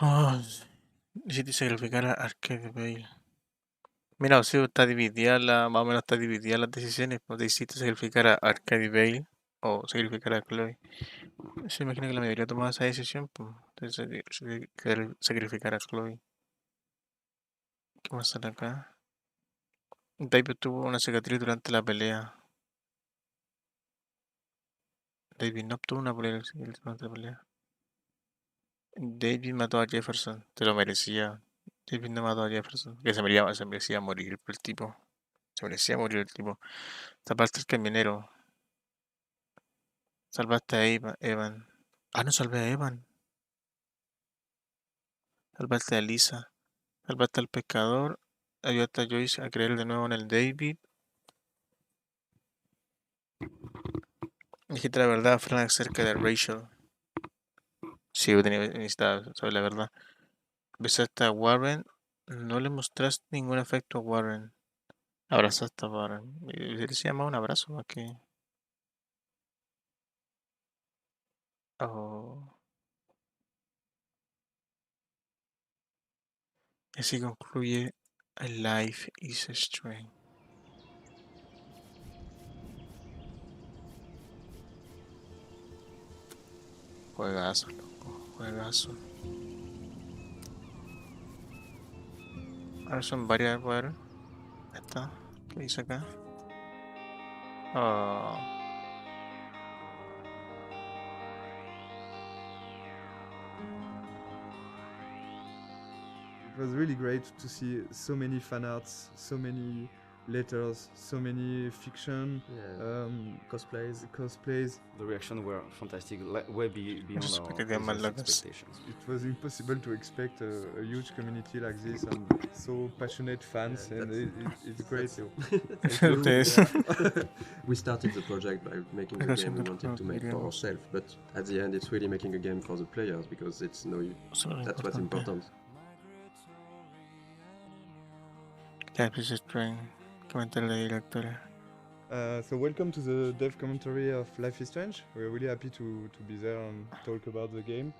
Oh, necesito sacrificar a Arcade Bale. Mira, o sea, más o menos está dividida las decisiones. Pues decidiste sacrificar a Arcade Bale o sacrificar a Chloe. Se imagina que la mayoría tomaba esa decisión, pues. Entonces, sacrificar a Chloe. ¿Qué más sale acá? David tuvo una cicatriz durante la pelea. David no obtuvo una pelea durante la pelea. David mató a Jefferson. Se lo merecía. David no mató a Jefferson. Que se merecía morir el tipo. Se merecía morir el tipo. Salvaste al camionero. Salvaste a Evan. Ah, no salvé a Evan. Salvaste a Lisa. Salvaste al pescador. Ayudaste a Joyce a creer de nuevo en el David. Dijiste la verdad a Frank acerca de Rachel. Sí, necesitaba saber la verdad. Besaste a Warren. No le mostraste ningún afecto a Warren. Abrazaste a Warren. Se llama un abrazo más que. Oh. Y así concluye A Life is Strange. Juegazo, loco, juegazo. Ahora son varias, bueno. Esta, ¿qué dice acá? Oh, It was really great to see so many fan arts, so many letters, so many fiction, cosplays. The reactions were fantastic, way beyond our expectations. It was impossible to expect a huge community like this and so passionate fans, and it's great. We started the project by making a game we wanted to make for ourselves, but at the end it's really making a game for the players because that's what's important. Life is Strange, comentario de la directora. So welcome to the dev commentary of Life is Strange. We're really happy to be there and talk about the game.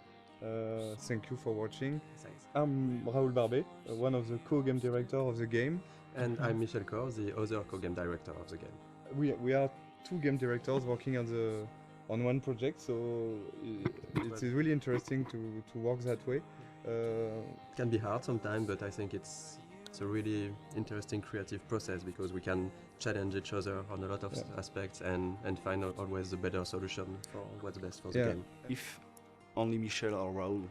Thank you for watching. Thanks. I'm Raoul Barbet, one of the co-game director of the game. And I'm Michel Kor, the other co-game director of the game. We are two game directors working on one project, so it's really interesting to work that way. It can be hard sometimes, but I think it's a really interesting creative process because we can challenge each other on a lot of aspects and find always the better solution for what's best for the game. If only Michel or Raoul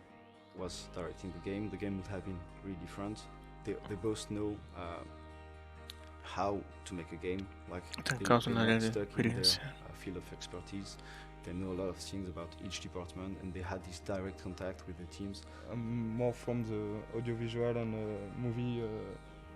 was directing the game would have been really different. They both know how to make a game, like they're not stuck in their field of expertise. They know a lot of things about each department and they had this direct contact with the teams. I'm more from the audiovisual and movie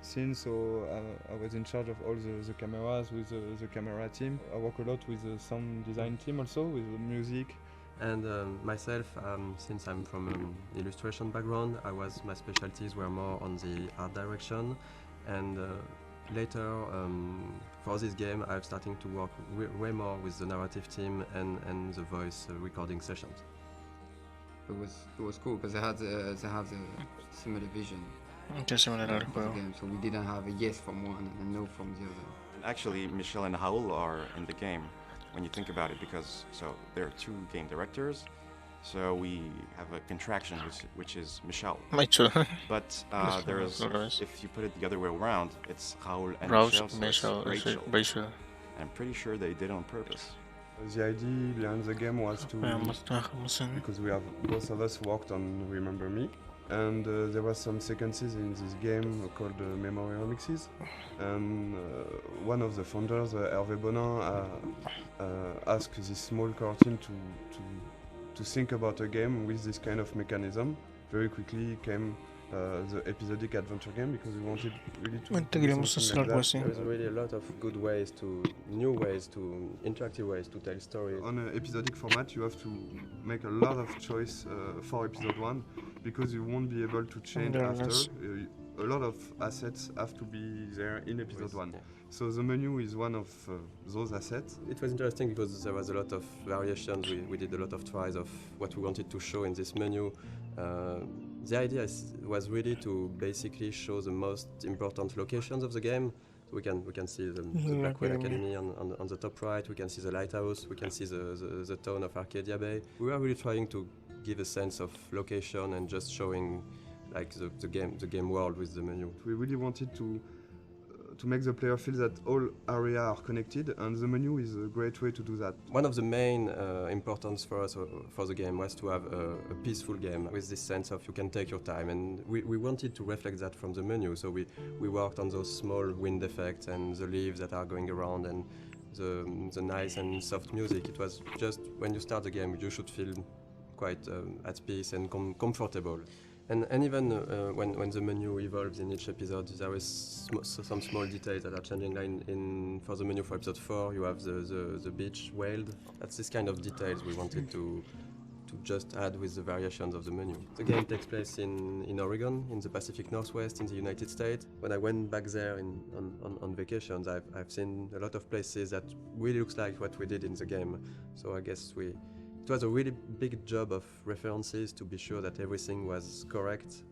scene, so I was in charge of all the cameras with the camera team. I work a lot with the sound design team also, with the music. And myself, since I'm from an illustration background, my specialties were more on the art direction, and later for this game I'm starting to work way more with the narrative team and the voice recording sessions. It was cool because they had a similar vision. Game, so we didn't have a yes from one and a no from the other. Actually, Michel and Raoul are in the game when you think about it, because there are two game directors. So we have a contraction which is Michel. But there is, if you put it the other way around, it's Raoul and Michel. Rachel. I'm pretty sure they did it on purpose. The idea behind the game was because both of us worked on Remember Me, and there were some sequences in this game called Memory Remixes, and one of the founders, Hervé Bonin, asked this small core team to think about a game with this kind of mechanism. Very quickly came the episodic adventure game because we wanted really to do something like that. There's really a lot of good ways new ways interactive ways to tell stories. On an episodic format you have to make a lot of choice for episode 1 because you won't be able to change after. A lot of assets have to be there in episode 1. So the menu is one of those assets. It was interesting because there was a lot of variations. We did a lot of tries of what we wanted to show in this menu. The idea was really to basically show the most important locations of the game. So we can see the Blackwell Academy on the top right, we can see the lighthouse, we can see the town of Arcadia Bay. We were really trying to give a sense of location and just showing like the game world with the menu. We really wanted to make the player feel that all areas are connected, and the menu is a great way to do that. One of the main importance for us for the game was to have a peaceful game with this sense of you can take your time, and we wanted to reflect that from the menu, so we worked on those small wind effects and the leaves that are going around and the nice and soft music. It was just when you start the game you should feel quite at peace and comfortable. And even when the menu evolves in each episode, there is some small details that are changing. Like for the menu for episode 4, you have the beach wailed. That's this kind of details we wanted to just add with the variations of the menu. The game takes place in Oregon, in the Pacific Northwest, in the United States. When I went back there on vacations, I've seen a lot of places that really looks like what we did in the game. So I guess it was a really big job of references to be sure that everything was correct,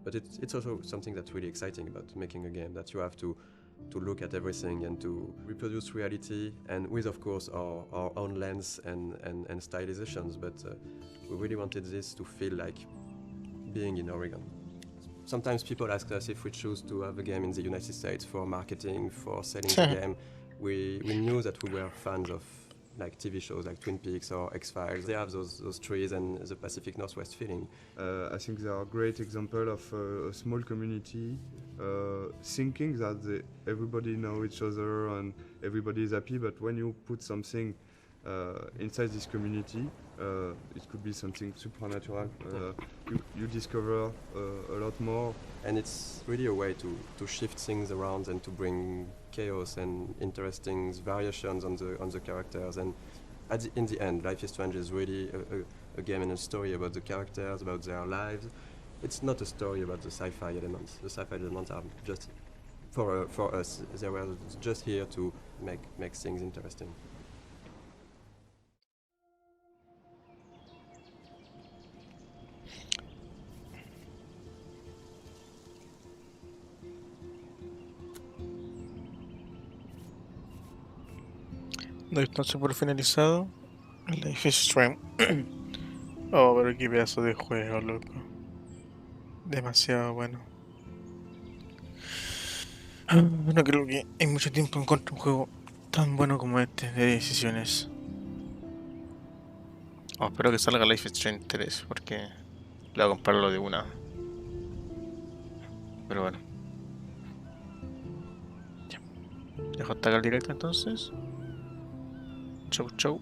but it's also something that's really exciting about making a game, that you have to look at everything and to reproduce reality, and with, of course, our own lens and stylizations, but we really wanted this to feel like being in Oregon. Sometimes people ask us if we choose to have a game in the United States for marketing, for selling the game. We knew that we were fans of like TV shows like Twin Peaks or X-Files. They have those trees and the Pacific Northwest feeling. I think they are a great example of a small community thinking that everybody know each other and everybody is happy, but when you put something inside this community, it could be something supernatural. You discover a lot more. And it's really a way to shift things around and to bring chaos and interesting variations on the characters. And in the end, Life is Strange is really a game and a story about the characters, about their lives. It's not a story about the sci-fi elements. The sci-fi elements are just, for us, they were just here to make things interesting. Doy entonces por finalizado Life is Strange. Oh, pero qué pedazo de juego, loco. Demasiado bueno. No creo que en mucho tiempo encuentre un juego tan bueno como este de decisiones. Oh, espero que salga Life is Strange 3 porque le voy a comprarlo de una. Pero bueno. Ya. Dejo hasta acá el directo entonces. Chau chau.